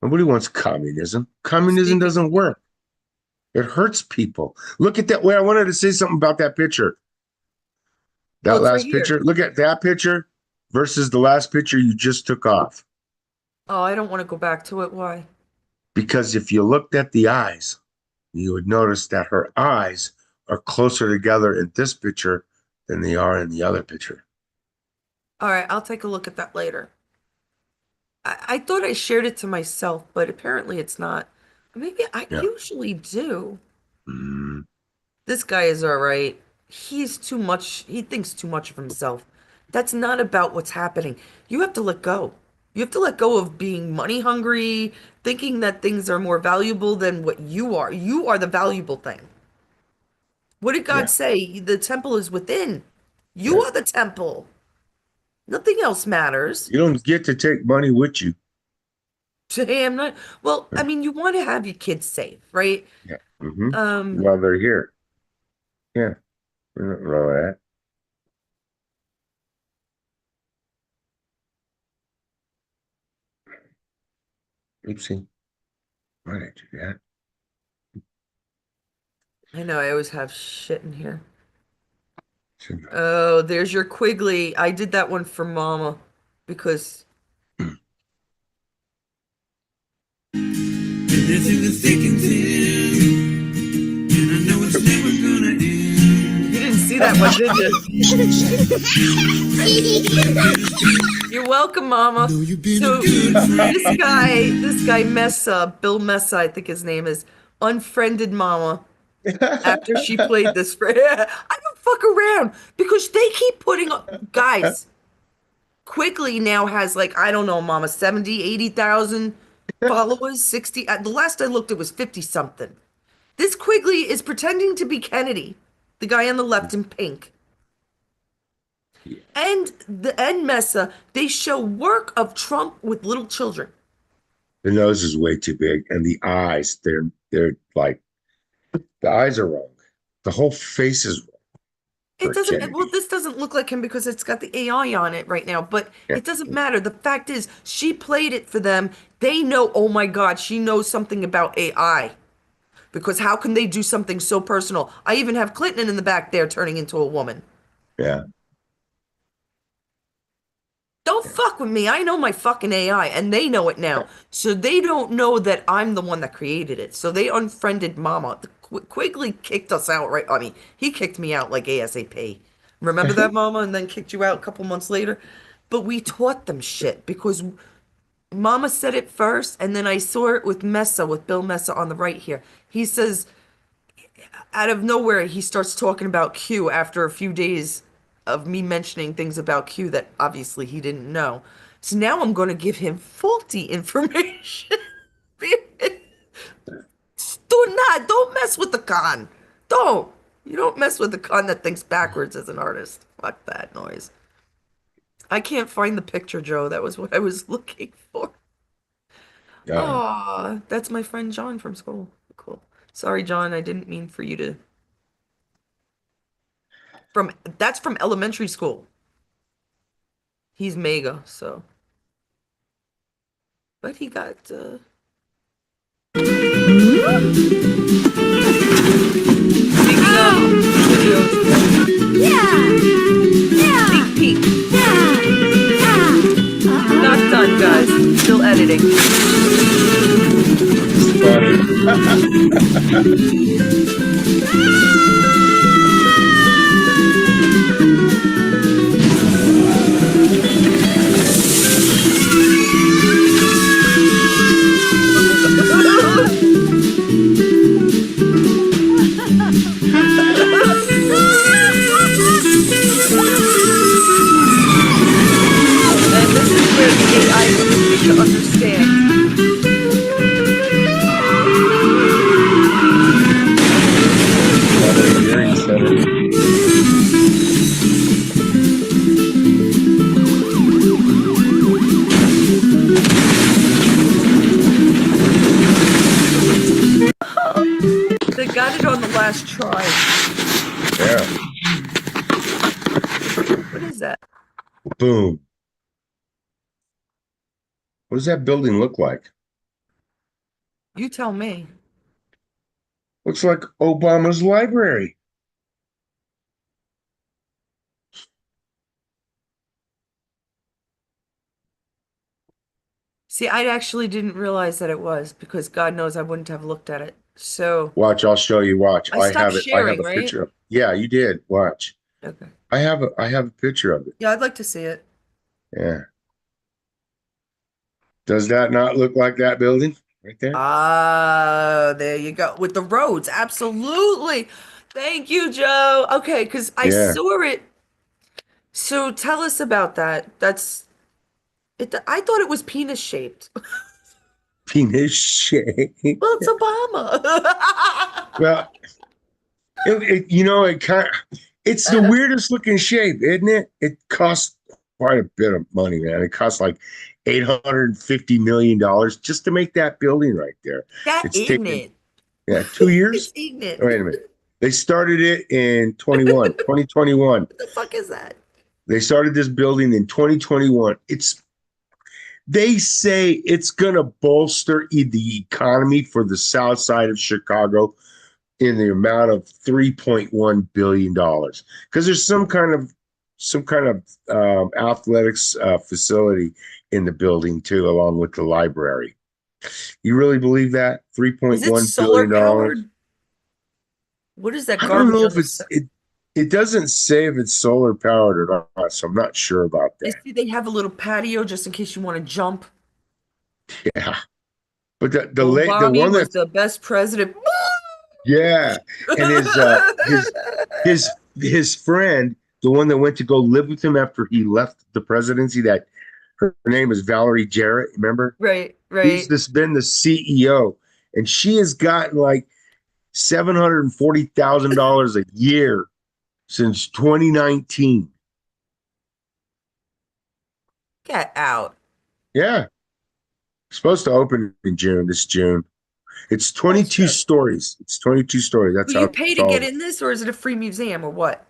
Nobody wants communism. Communism Speaking, doesn't work. It hurts people. Look at that. Wait, I wanted to say something about that picture. oh, That it's right last here. picture. Look at that picture versus the last picture you just took off. Oh, I don't want to go back to it. Why? Because if you looked at the eyes, you would notice that her eyes are closer together in this picture than they are in the other picture. All right, I'll take a look at that later. I thought I shared it to myself, but apparently it's not. Maybe I Yeah. usually do. Mm, This guy is all right. He's too much. He thinks too much of himself. That's not about what's happening. You have to let go. You have to let go of being money hungry, thinking that things are more valuable than what you are. You are the valuable thing. What did God yeah. say? The temple is within. You Yeah. are the temple. Nothing else matters. You don't get to take money with you. Today I'm not. Well, I mean, you want to have your kids safe, right? Yeah. Mm-hmm. Um, While they're here. Yeah. We're not wrong with that. Oopsie. Why did I do that? I know I always have shit in here. Shouldn't have. Oh, there's your Quigley. I did that one for Mama because Everything is thick and thin, and I know it's never gonna end. you didn't see that one, did you? You're welcome, Mama. Know you've been a So good friend. this guy Messa, Bill Messa, I think his name is, unfriended Mama after she played this for. I don't fuck around because they keep putting up guys. Quigley now has like, I don't know, Mama, 70, 80,000 followers, 60. The last I looked, it was 50 something. This Quigley is pretending to be Kennedy, the guy on the left in pink. Yeah. And Messa, they show work of Trump with little children. The nose is way too big, and the eyes, they're like the eyes are wrong. The whole face is wrong It for doesn't, well, Kennedy. this doesn't look like him because it's got the AI on it right now, but Yeah. it doesn't matter. The fact is, she played it for them. They know, oh my God, she knows something about AI. Because how can they do something so personal? I even have Clinton in the back there turning into a woman. Yeah. Don't Yeah. fuck with me. I know my fucking AI, and they know it now. So they don't know that I'm the one that created it. So they unfriended Mama. Quigley kicked us out, right? I mean, he kicked me out like ASAP. Remember that, Mama? And then kicked you out a couple months later. But we taught them shit because Mama said it first, and then I saw it with Messa, with Bill Messa on the right here. He says, out of nowhere, he starts talking about Q after a few days of me mentioning things about Q that obviously he didn't know. So now I'm going to give him faulty information. Don't mess with the con. Don't. You don't mess with the con that thinks backwards as an artist. Fuck that noise. I can't find the picture, Joe. That was what I was looking for. Uh, Oh, that's my friend John from school. Cool. Sorry, John. I didn't mean for you to. From that's from elementary school. He's mega, so. But he got speaking of videos, sneak peek. Not done, guys. Still editing. And this is where the AI comes to understand. Hearing center. They got it on the last try. Yeah. What is that? Boom. What does that building look like? You tell me. Looks like Obama's library. See, I actually didn't realize that it was because God knows I wouldn't have looked at it. So Watch, I'll show you. Watch. I I stopped have it. I have sharing, a right? picture of it. Yeah, you did. Watch. Okay. I have a picture of it. Yeah, I'd like to see it. Yeah. Does that not look like that building right there? Ah, there you go. With the roads, absolutely. Thank you, Joe. Okay, because I Yeah. saw it. So tell us about that. That's it. I thought it was penis shaped. Penis shape. Well, it's Obama. Well, it kind of, it's the weirdest looking shape, isn't it? It costs quite a bit of money, man. It costs like $850 million just to make that building right there. That It's taken, ignorant. yeah, 2 years. It's ignorant. Wait a minute. They started it in 2021. What the fuck is that? They started this building in 2021. They say it's going to bolster the economy for the south side of Chicago in the amount of $3.1 billion because there's some kind of athletics facility in the building too, along with the library. You really believe that? Is it $3.1 solar billion dollars? powered? What is that I don't garbage know on if the side? it doesn't say if it's solar powered or not, so I'm not sure about I that. see they have a little patio just in case you want to jump. Yeah, but the Obama one was that's the best president. yeah, and his friend, the one that went to go live with him after he left the presidency, that her name is Valerie Jarrett, remember? Right, She's right. been the CEO, and she has gotten like $740,000 a year since 2019. Get out. Yeah, supposed to open in this June. It's 22 Bullshit. stories. It's 22 stories. Do That's you how pay to get tall. in this, or is it a free museum, or what?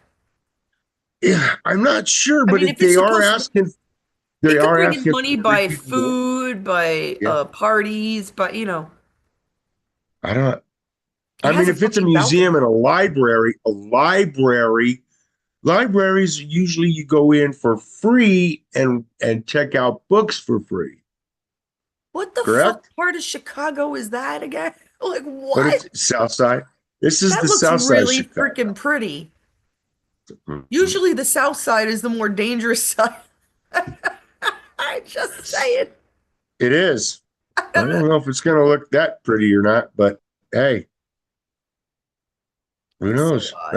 Yeah, I'm not sure, I but mean, if if it's they are supposed to, asking, they it could are bring in asking money for three by people more. food, by Yeah, parties, but you know, I don't. it I has mean, a if it's a fucking museum balcony. and libraries usually you go in for free and check out books for free, What the fuck correct? part of Chicago is that again? Like, But what? it's South Side. This is That the looks South Side of really freaking Chicago. pretty. Mhm. Usually the south side is the more dangerous side. I just say it. It is. I don't know if it's going to look that pretty or not, but hey, who That's so knows? odd.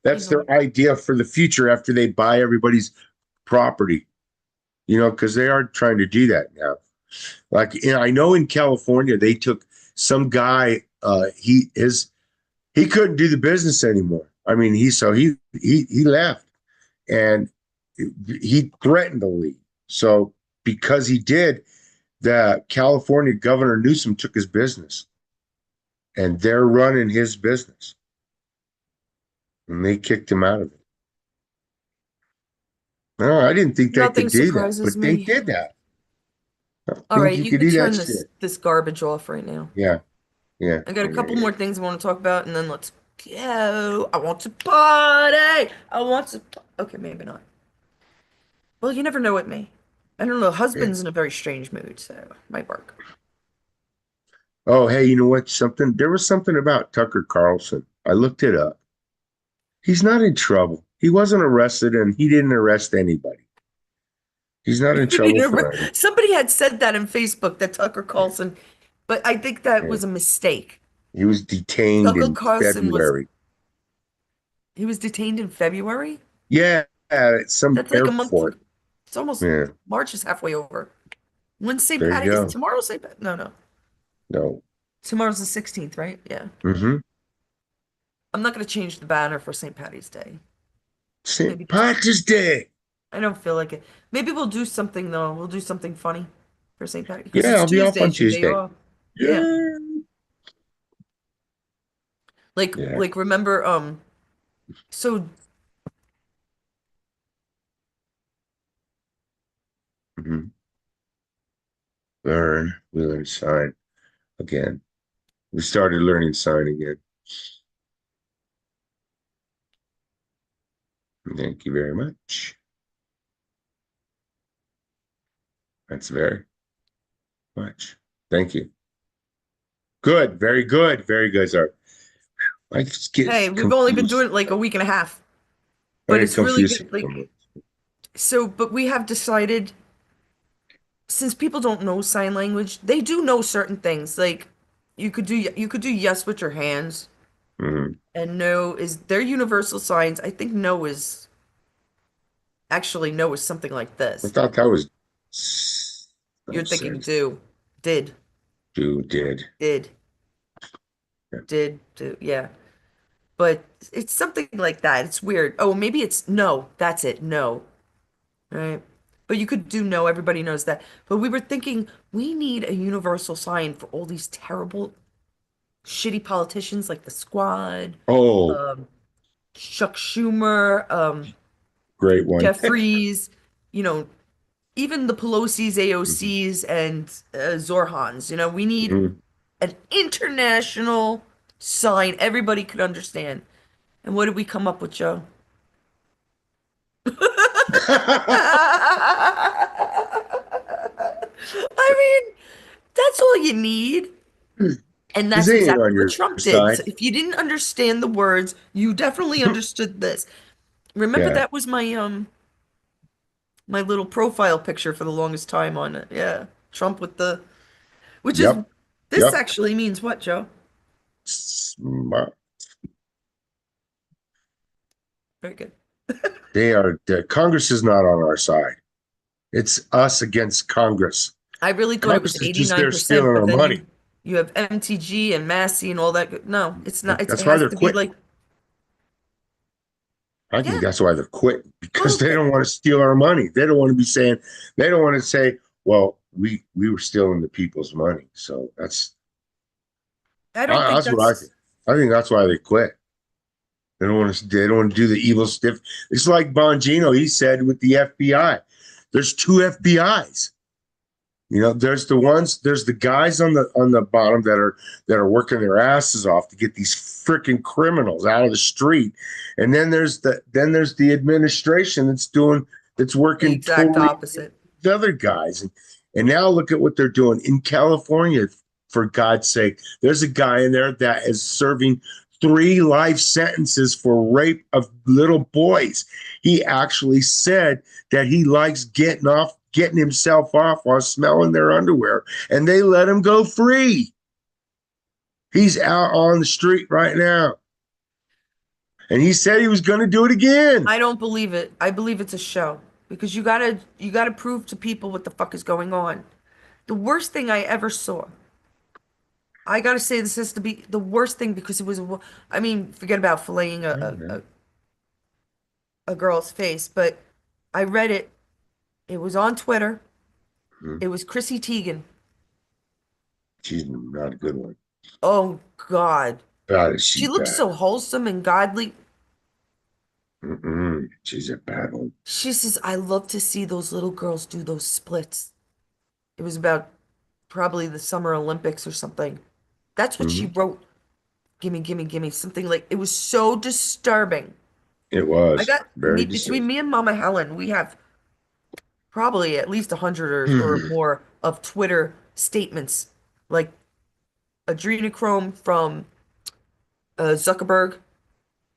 That's their idea for the future after they buy everybody's property. Because they are trying to do that now. Like, I know in California they took some guy. He couldn't do the business anymore. I mean, he left and he threatened to leave. So because he did, the California Governor Newsom took his business, and they're running his business, and they kicked him out of it. No, I didn't think they Nothing could do that, surprises but they me. did that. I All think right, you you could could do that turn this shit. garbage off right now. Yeah, yeah, I got a yeah, couple yeah. more things I want to talk about, and then let's go. I want to party. I want to. Okay, maybe not. Well, you never know with me. I don't know. Yeah. Husband's in a very strange mood, so might work. Oh, hey, you know what? There was something about Tucker Carlson. I looked it up. He's not in trouble. He wasn't arrested and he didn't arrest anybody. He's not in trouble for anything. Somebody had said that in Facebook that Tucker Yeah, Carlson, but I think that yeah. was a mistake. He was detained Tucker in Carlson was February. he was detained in February. Yeah, at some That's like a month. airport. It's almost Yeah, March is halfway over. When's St. there you Patty? Is go. tomorrow St. Pat? No, no. No. Tomorrow's the 16th, right? Yeah. Mm-hmm. I'm not going to change the banner for St. Patty's Day. St. Maybe just Patrick's Day. I don't feel like it. Maybe we'll do something though. We'll do something funny for St. Patty because Yeah, it's I'll be off Tuesday. on It's your day Tuesday. off. Yeah. Yeah. Yeah. Like remember so Mm-hmm. We learn sign again. We started learning sign again. Thank you very much. That's very much. Thank you. Good. Very good. Very good, sir. I just get hey, we've only been confused. doing it like a week and a half, I but get it's really confused. good. Like so, but we have decided since people don't know sign language, they do know certain things. Like you could do yes with your hands Mhm. and no is they're universal signs. I think no is something like I this. thought that was You're thinking nonsense. do, did, Dude did. did, Yeah. did, do, yeah. But it's something like that. It's weird. Oh, maybe it's no. That's it. No. Right. But you could do no. Everybody knows that. But we were thinking we need a universal sign for all these terrible, shitty politicians like the Squad, Oh, um, Chuck Schumer, great one. Jeffries, you know, even the Pelosi's, AOC's, and Zorhans. We need Mhm. an international sign everybody could understand. And what did we come up with, Joe? I mean, that's all you need. And Because that's they ain't exactly on what your Trump did. side. So if you didn't understand the words, you definitely understood this. Remember Yeah. that was my little profile picture for the longest time on it. Yeah. Trump with the which is Yep. this Yep. actually means what, Joe? Smart. Very good. The Congress is not on our side. It's us against Congress. I really thought it was Congress is just there 89%, stealing but our then money. you have MTG and Massey and all that. No, it's not. It That's why has they're to be quitting. like, I think yeah. that's why they're quitting because Well, they don't want to steal our money. They don't want to be saying, they don't want to say, well, we were stealing the people's money. So I don't think that's what I that's think. I think that's why they quit. They don't want to. They don't want to do the evil stiff. It's like Bongino. He said with the FBI, there's two FBI's. There's the guys on the bottom that are working their asses off to get these freaking criminals out of the street, and then there's the administration that's the working exact totally opposite. the other guys, and now look at what they're doing in California. For God's sake, there's a guy in there that is serving 3 life sentences for rape of little boys. He actually said that he likes getting himself off while smelling their underwear, and they let him go free. He's out on the street right now, and he said he was going to do it again. I don't believe it. I believe it's a show because you gotta prove to people what the fuck is going on. The worst thing I ever saw. I gotta say this has to be the worst thing because it was. I mean, forget about filleting a girl's face, but I read it. It was on Twitter. Mhm. It was Chrissy Teigen. She's not a good one. Oh God, God, is she she looks bad? so wholesome and godly. Mm-mm. She's a bad one. She says, I love to see those little girls do those splits. It was about probably the Summer Olympics or something. That's what she Hmm. wrote. Gimme, gimme, gimme. Something like it was so disturbing. It I was got very me between disturbing. me and Mama Helen, we have probably at least 100 or more of Twitter statements like adrenochrome from Zuckerberg.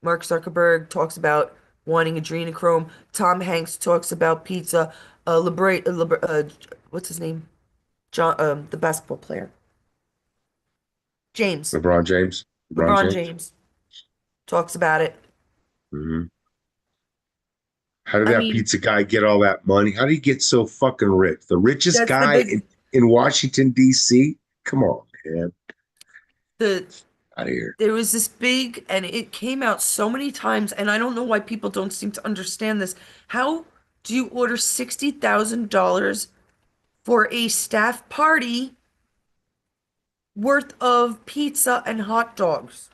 Mark Zuckerberg talks about wanting adrenochrome. Tom Hanks talks about pizza. What's his name? John, the basketball player. James. LeBron James. LeBron LeBron James. James talks about it. Hmm. How did I that mean, pizza guy get all that money? How did he get so fucking rich? The richest that's the guy big in Washington, D.C.? Come on, man. the Out of here. there was this big and it came out so many times and I don't know why people don't seem to understand this. How do you order $60,000 for a staff party worth of pizza and hot dogs?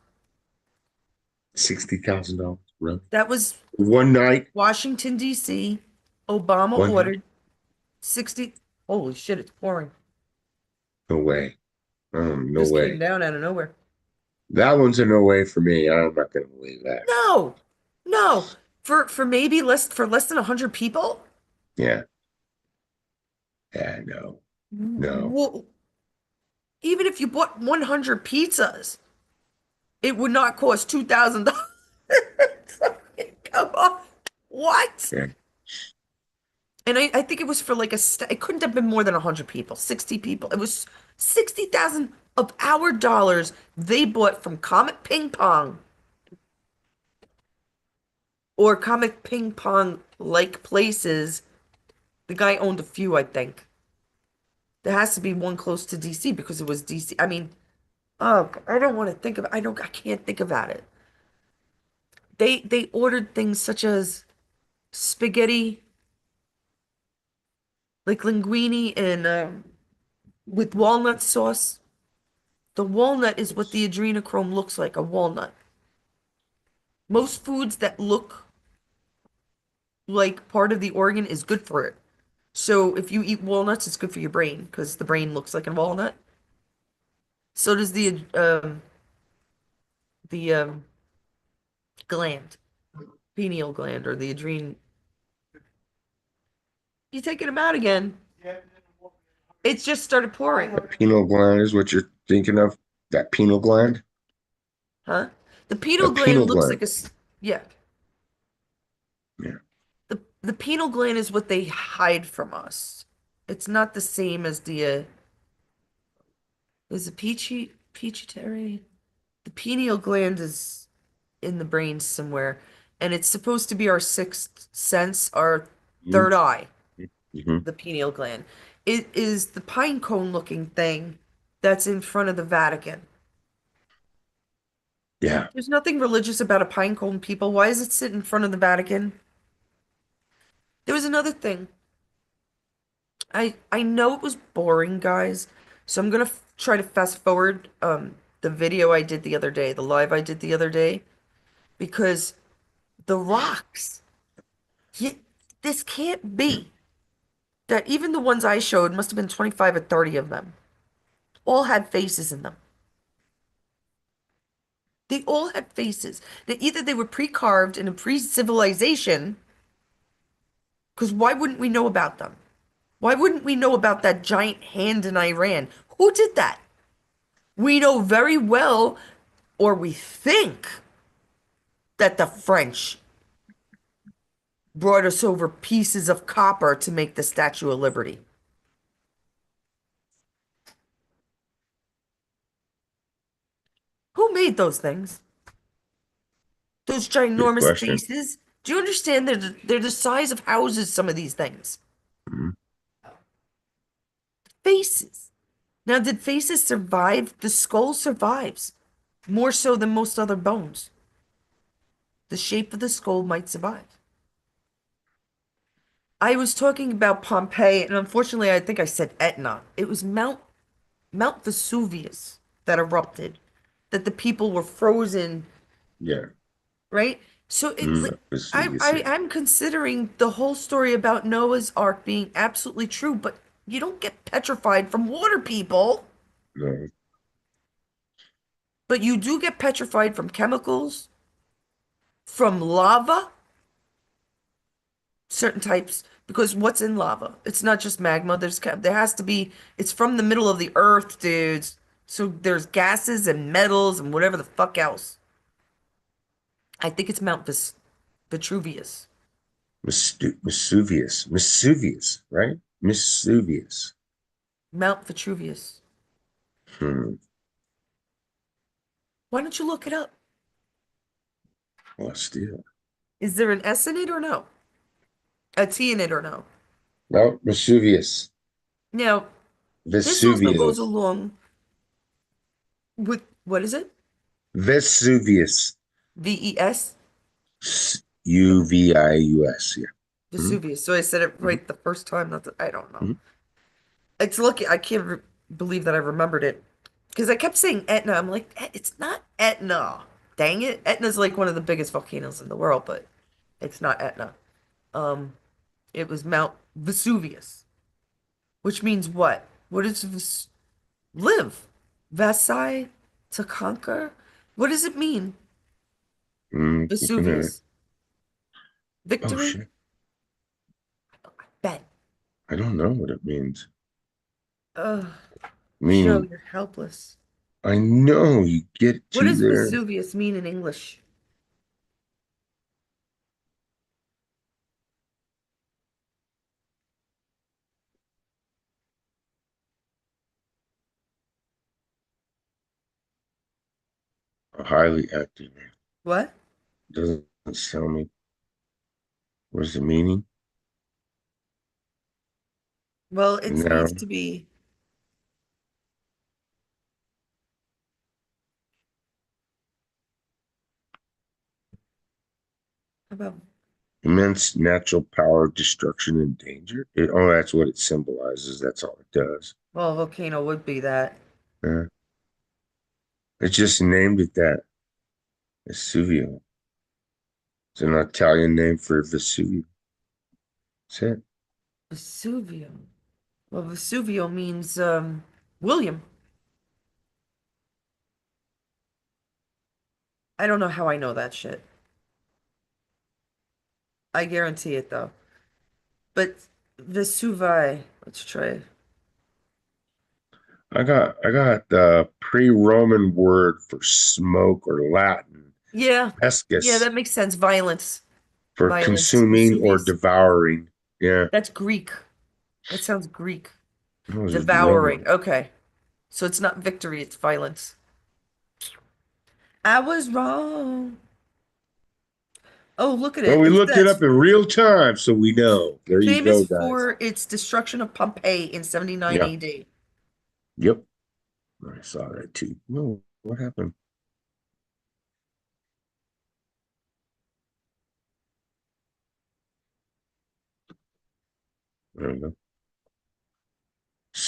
$60,000. Really? That was One night? Washington, D.C. Obama One night? ordered 60. Holy shit, it's pouring. No way. No Just came way. down out of nowhere. That one's a no way for me. I'm not going to believe that. No, no. For maybe less than 100 people? Yeah. Yeah, no. No. Well, even if you bought 100 pizzas, it would not cost $2,000. Come on. What? Yeah. And I think it was for like it couldn't have been more than 100 people, 60 people. It was 60,000 of our dollars they bought from Comet Ping Pong or Comet Ping Pong like places. The guy owned a few, I think. There has to be one close to DC because it was DC. I mean, oh, I don't want to think of I can't think about it. They ordered things such as spaghetti, like linguine and with walnut sauce. The walnut is what the adrenochrome looks like, a walnut. Most foods that look like part of the organ is good for it. So if you eat walnuts, it's good for your brain because the brain looks like a walnut. So does the gland, pineal gland, or the adrenal. You taking them out again? It's just started pouring, Pineal gland is what you're thinking of? That pineal gland? huh? The A pineal gland pineal looks gland. like yeah. Yeah. The pineal gland is what they hide from us. It's not the same as is the pituitary. The pineal gland is in the brain somewhere, and it's supposed to be our sixth sense, our third eye, Mm-hmm. the pineal gland. It is the pine cone looking thing that's in front of the Vatican. Yeah. There's nothing religious about a pine cone, people. Why does it sit in front of the Vatican? There was another thing. I know it was boring, guys, so I'm gonna try to fast forward the video I did the other day, the live I did the other day, because the rocks. You, this can't be that even the ones I showed must have been 25 or 30 of them. All had faces in them. They all had faces. That either they were pre-carved in a pre-civilization, because why wouldn't we know about them? Why wouldn't we know about that giant hand in Iran? Who did that? We know very well, or we think, that the French brought us over pieces of copper to make the Statue of Liberty. Who made those things? Those Good ginormous question. faces? Do you understand they're the size of houses, some of these things? Mhm. Faces. Now, did faces survive? The skull survives more so than most other bones. The shape of the skull might survive. I was talking about Pompeii, and unfortunately, I think I said Etna. It was Mount Vesuvius that erupted, that the people were frozen, Yeah. right? So it like Vesuvius, yeah. I'm considering the whole story about Noah's Ark being absolutely true, but you don't get petrified from water people, No, but you do get petrified from chemicals, from lava, certain types, because what's in lava? It's not just magma. There has to be, it's from the middle of the earth, dudes. So there's gases and metals and whatever the fuck else. I think it's Mount Vitruvius. Vesuvius, right? Vesuvius. Mount Vitruvius. Hmm. Why don't you look it up? Well, still. Is there an S in it or no? A T in it or no? No, Vesuvius. Now, this also goes Vesuvius. along with, what is it? Vesuvius. VES? Uvius. Yeah. Mhm, Vesuvius. So I said it mhm, right the first time. Not that, I don't know. mhm. It's lucky. I can't re believe that I remembered it because I kept saying Etna. I'm like, It's not Etna. Dang it. Etna's like one of the biggest volcanoes in the world, but it's not Etna. Um, it was Mount Vesuvius, which means what? What does live? Vasai to conquer? What does it mean? Looking at it. Vesuvius. Oh Victory? shit. Bet. I don't know what it means. Ugh, Joe, Meaning, you're helpless. I know you get What to does there. Vesuvius mean in English? Highly active. What? Doesn't tell me. What is the meaning? Well, it Now, needs to be about, immense natural power, destruction, and danger. That's what it symbolizes. That's all it does. well, volcano would be that. Yeah. It just named it that. Vesuvio. It's an Italian name for Vesuvio. That's it. Vesuvio. Well, Vesuvio means William. I don't know how I know that shit. I guarantee it though. But Vesuvi, let's try. I got the pre-Roman word for smoke or Latin, Yeah. Yeah, pescus, that makes sense. Violence. for Violence. consuming or Vesuvius. devouring. Yeah, That's Greek. That sounds Greek. it was Devouring. Roman. Okay. So it's not victory, it's violence. I was wrong. Oh, look at Well, it. we It looked it up says in real time, so we know. There you famous go, guys. for its destruction of Pompeii in 79 Yeah. AD. Yep. I saw that too. No, what happened? I don't know.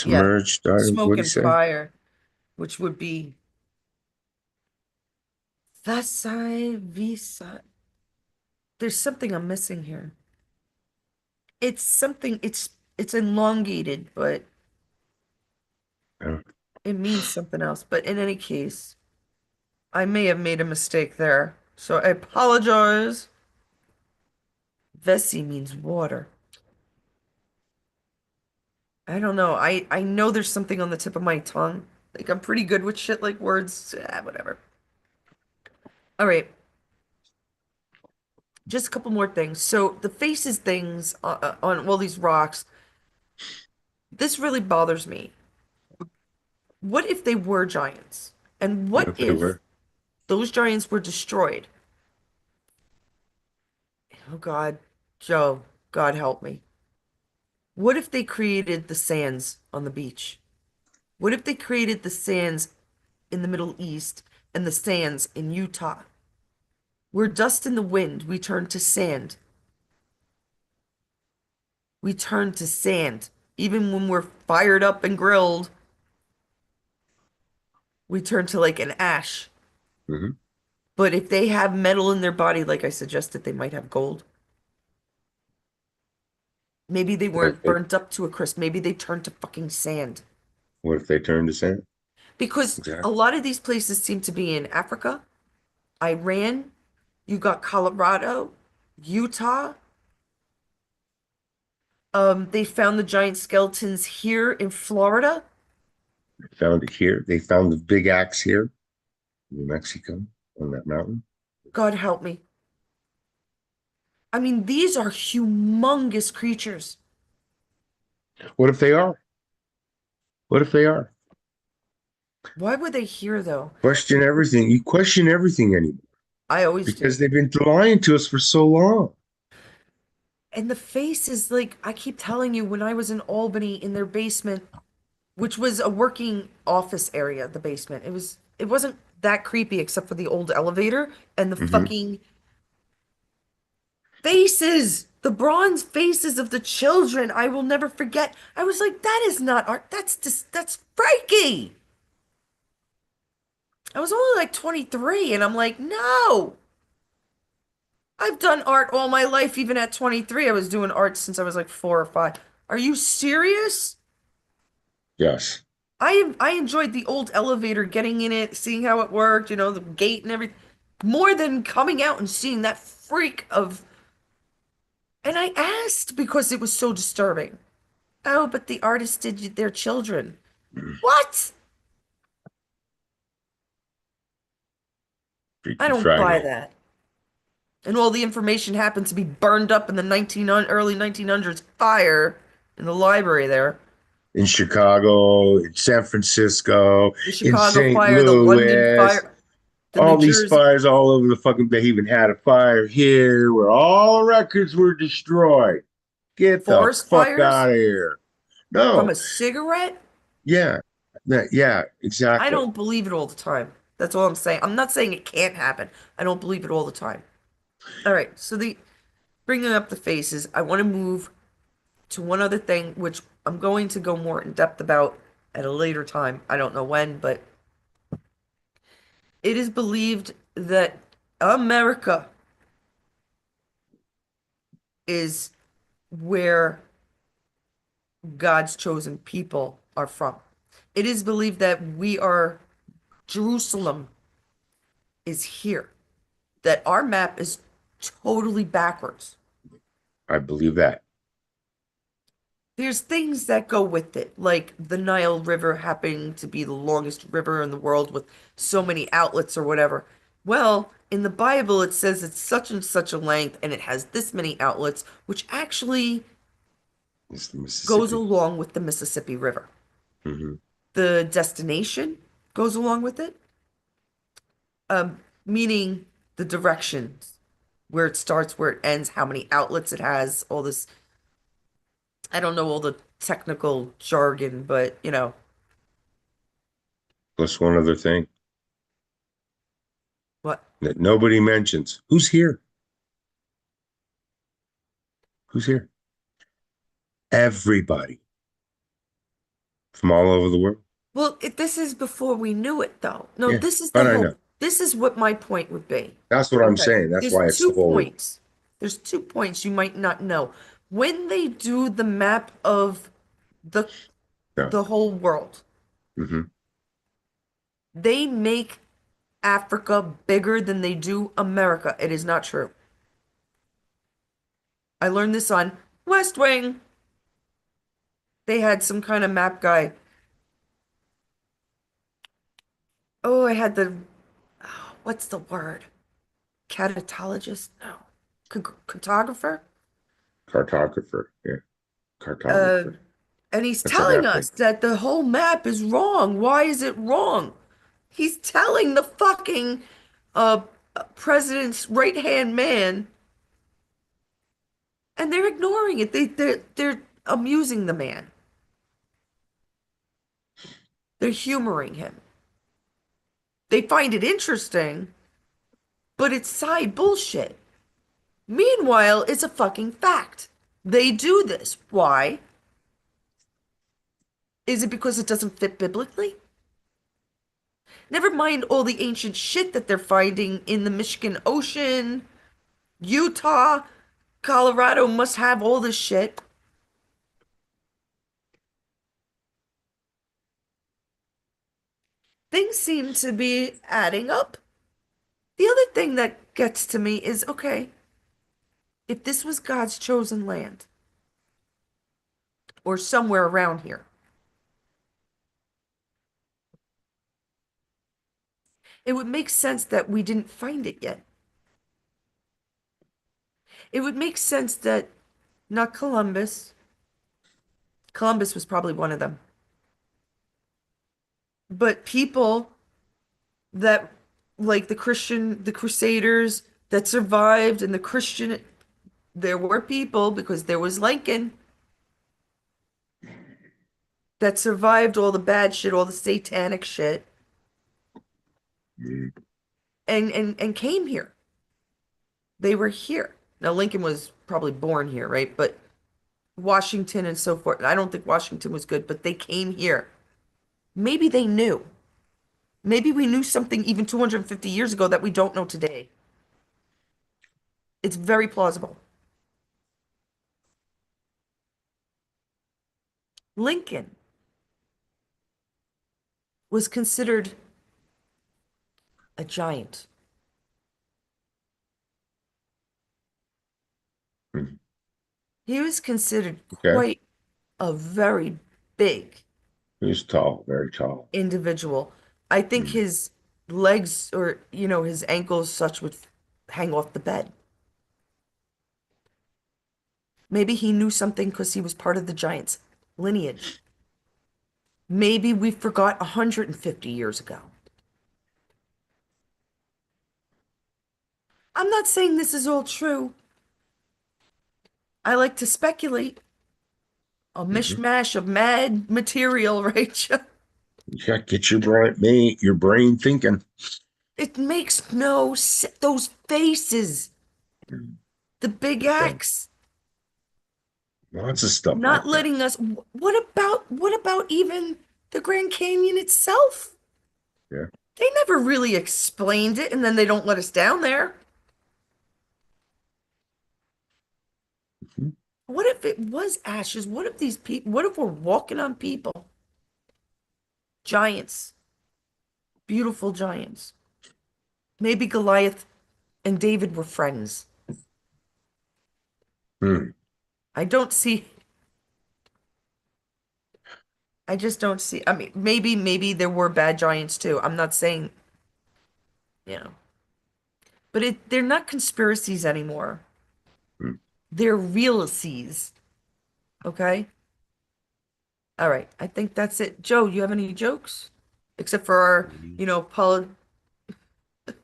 Yeah, Submerged died. smoke What'd he and say? fire, which would be Vasai Visa. There's something I'm missing here. It's something, it's elongated, but Oh, it means something else. But in any case, I may have made a mistake there. So I apologize. Vesi means water. I don't know. I know there's something on the tip of my tongue. Like I'm pretty good with shit like words. Whatever. All right. Just a couple more things. So the faces things on all these rocks, this really bothers me. What if they were giants? And what what if they if were? those giants were destroyed? Oh God, Joe, God help me. What if they created the sands on the beach? What if they created the sands in the Middle East and the sands in Utah? We're dust in the wind. We turn to sand. We turn to sand. Even when we're fired up and grilled, we turn to like an ash. Hmm. But if they have metal in their body, like I suggested, they might have gold. Maybe they What if weren't they burnt up to a crisp. Maybe they turned to fucking sand. what if they turn to sand? Because a Exactly. lot of these places seem to be in Africa, Iran, you got Colorado, Utah. They found the giant skeletons here in Florida. They found it here. They found the big axe here in New Mexico on that mountain. God help me. I mean, these are humongous creatures. What if they are? What if they are? Why were they here, though? Question everything. You question everything anymore I always because do. they've been lying to us for so long. And the face is like, I keep telling you, when I was in Albany in their basement, which was a working office area, the basement, it wasn't that creepy except for the old elevator and the Hmm. fucking faces, the bronze faces of the children. I will never forget. I was like, that is not art. That's just, that's freaky. I was only like 23, and I'm like, no. I've done art all my life, even at 23. I was doing art since I was like 4 or 5. Are you serious? Yes. I enjoyed the old elevator, getting in it, seeing how it worked, the gate and everything, more than coming out and seeing that freak of. And I asked because it was so disturbing. Oh, but the artist did their children. What? I Freaky don't buy Friday. that. And all the information happened to be burned up in the early 1900s fire in the library there. In Chicago, in San Francisco, The in Chicago St. fire, the London Louis, fire, the New all these Jersey fires all over the fucking, they even had a fire here where all records were destroyed. Get the forest fuck fires out of here. from a No. cigarette. Yeah. Yeah, I exactly. don't believe it all the time. That's all I'm saying. I'm not saying it can't happen. I don't believe it all the time. All right, so the bringing up the faces, I want to move to one other thing, which I'm going to go more in depth about at a later time. I don't know when, but it is believed that America is where God's chosen people are from. It is believed that Jerusalem is here, that our map is totally backwards. I believe that. There's things that go with it, like the Nile River happening to be the longest river in the world with so many outlets or whatever. Well, in the Bible, it says it's such and such a length and it has this many outlets, which actually It's the goes Mississippi. along with the Mississippi River. Hmm. The destination goes along with it, meaning the directions, where it starts, where it ends, how many outlets it has, all this. I don't know all the technical jargon, but Plus one other thing what? that nobody mentions. Who's here? Who's here? Everybody from all over the world. Well, this is before we knew it, though. No, Yeah, this is the but I know. whole, this is what my point would be. That's what I'm Okay. saying. That's There's why it's the two whole. points. There's 2 points you might not know. When they do the map of the No. the whole world, Hmm. they make Africa bigger than they do America. It is not true. I learned this on West Wing. They had some kind of map guy. Oh, I had what's the word? Catologist? No. Cartographer? Cartographer. Yeah, Uh, cartographer. and he's That's a telling map thing. us that the whole map is wrong. Why is it wrong? He's telling the fucking uh president's right-hand man, and they're ignoring it. They're amusing the man. They're humoring him. They find it interesting, but it's side bullshit. Meanwhile, it's a fucking fact. They do this. Why? Is it because it doesn't fit biblically? Never mind all the ancient shit that they're finding in the Michigan Ocean. Utah, Colorado must have all this shit. Things seem to be adding up. The other thing that gets to me is okay, if this was God's chosen land or somewhere around here, it would make sense that we didn't find it yet. It would make sense that not Columbus, Columbus was probably one of them, but people that, like the Crusaders that survived, and the Christian, there were people, because there was Lincoln, that survived all the bad shit, all the satanic shit, Mm. and came here. They were here. Now, Lincoln was probably born here, right? But Washington and so forth. I don't think Washington was good, but they came here. Maybe they knew. Maybe we knew something even 250 years ago that we don't know today. It's very plausible. Lincoln was considered a giant. Mm. He was considered Okay. quite a very big He was tall, very tall. individual. I think Mm. his legs, or his ankles such, would hang off the bed. Maybe he knew something because he was part of the Giants lineage. Maybe we forgot 150 years ago. I'm not saying this is all true. I like to speculate. A Hmm. mishmash of mad material, right? Yeah, get your brain thinking. It makes no sense. Those faces, Mm. the big Yeah, axe, lots of stuff not like that. letting us. What about even the Grand Canyon itself? Yeah. They never really explained it, and then they don't let us down there. Mhm. What if it was ashes? What if these people, what if we're walking on people? Giants, beautiful giants. Maybe Goliath and David were friends. Hmm. I don't see, I just don't see. I mean, maybe there were bad giants too. I'm not saying, you know, but they're not conspiracies anymore. Hmm. They're realities. Okay? All right. I think that's it. Joe, you have any jokes? Except for our,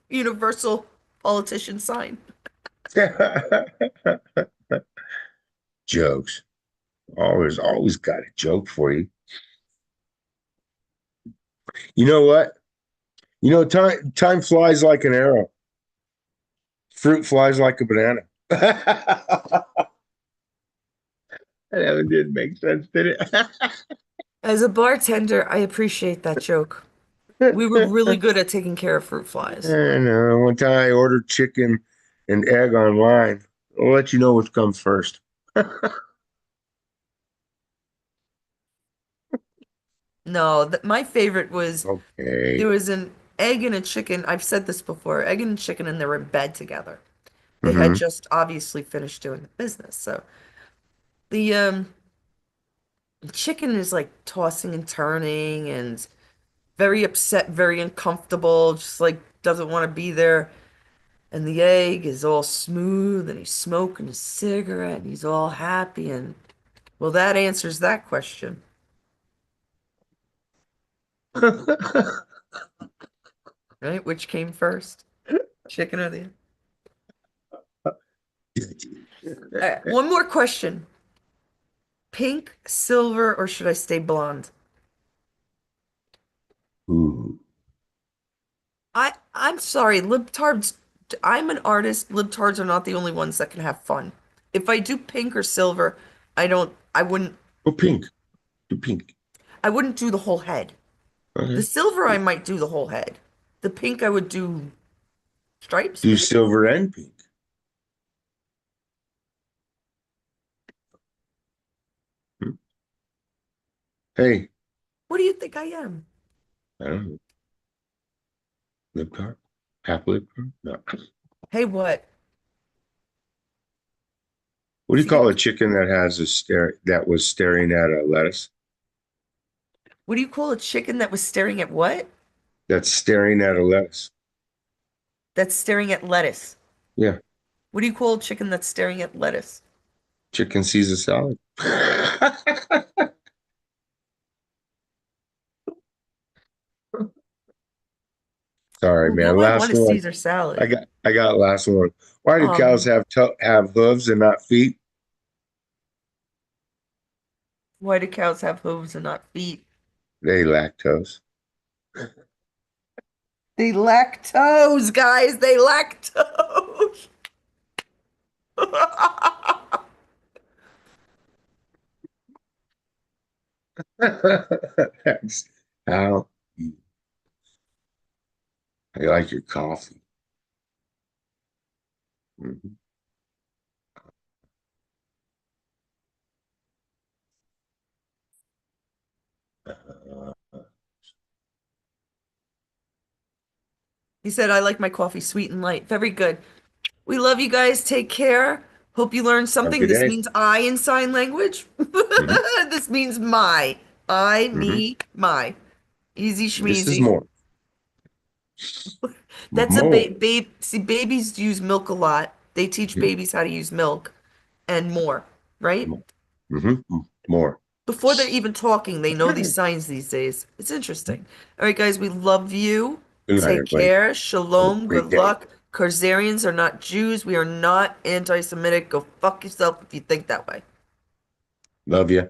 universal politician sign. Jokes. Always got a joke for you. You know what? Time flies like an arrow. Fruit flies like a banana. That one didn't make sense, did it? As a bartender, I appreciate that joke. We were really good at taking care of fruit flies. And one time I ordered chicken and egg online. I'll let you know which comes first. No, my favorite was, there Okay. was an egg and a chicken. I've said this before, egg and chicken, and they were in bed together. They had Hmm. just obviously finished doing the business. So the chicken is like tossing and turning and very upset, very uncomfortable, just like doesn't want to be there. And the egg is all smooth and he's smoking a cigarette and he's all happy. And well, that answers that question, right? Which came first, chicken or the egg? All right, one more question. Pink, silver, or should I stay blonde? Ooh. I'm sorry, libtards. I'm an artist. Libtards are not the only ones that can have fun. If I do pink or silver, I don't. I wouldn't. Oh, pink. Do pink. I wouldn't do the whole head. The Okay. silver, I might do the whole head. The pink, I would do stripes, Do maybe? silver and pink. Hmm. Hey, What do you think I am? I don't know. Lip car? Half lip car? No. Hey, what? What do Is you he gonna, call a chicken that has a stare that was staring at a lettuce? what do you call a chicken that was staring at what? That's staring at a lettuce. That's staring at lettuce. Yeah. What do you call a chicken that's staring at lettuce? Chicken Caesar salad. Sorry, Oh, now man. I Last want a one. Caesar salad. I got last one. Why do cows Um, have hooves and not feet? why do cows have hooves and not feet? They lactose. They lactose, guys. They lactose. That's how you, I like your coffee. Mhm. Uh, He said, I like my coffee sweet and light. Very good. We love you guys. Take care. Hope you learned have a something. good This day. means I in sign language. Hmm. This means my. I, Hmm. me, my. Easy This is schmeezy. more. That's a More. babe. See, babies use milk a lot. They teach Mhm. babies how to use milk and more, right? More. More. Before they're even talking, they know these signs these days. It's interesting. All right, guys, we love you. Good night, Take everybody. care. Have a Shalom. great Good day. luck. Khazarians are not Jews. We are not anti-Semitic. Go fuck yourself if you think that way. Love you.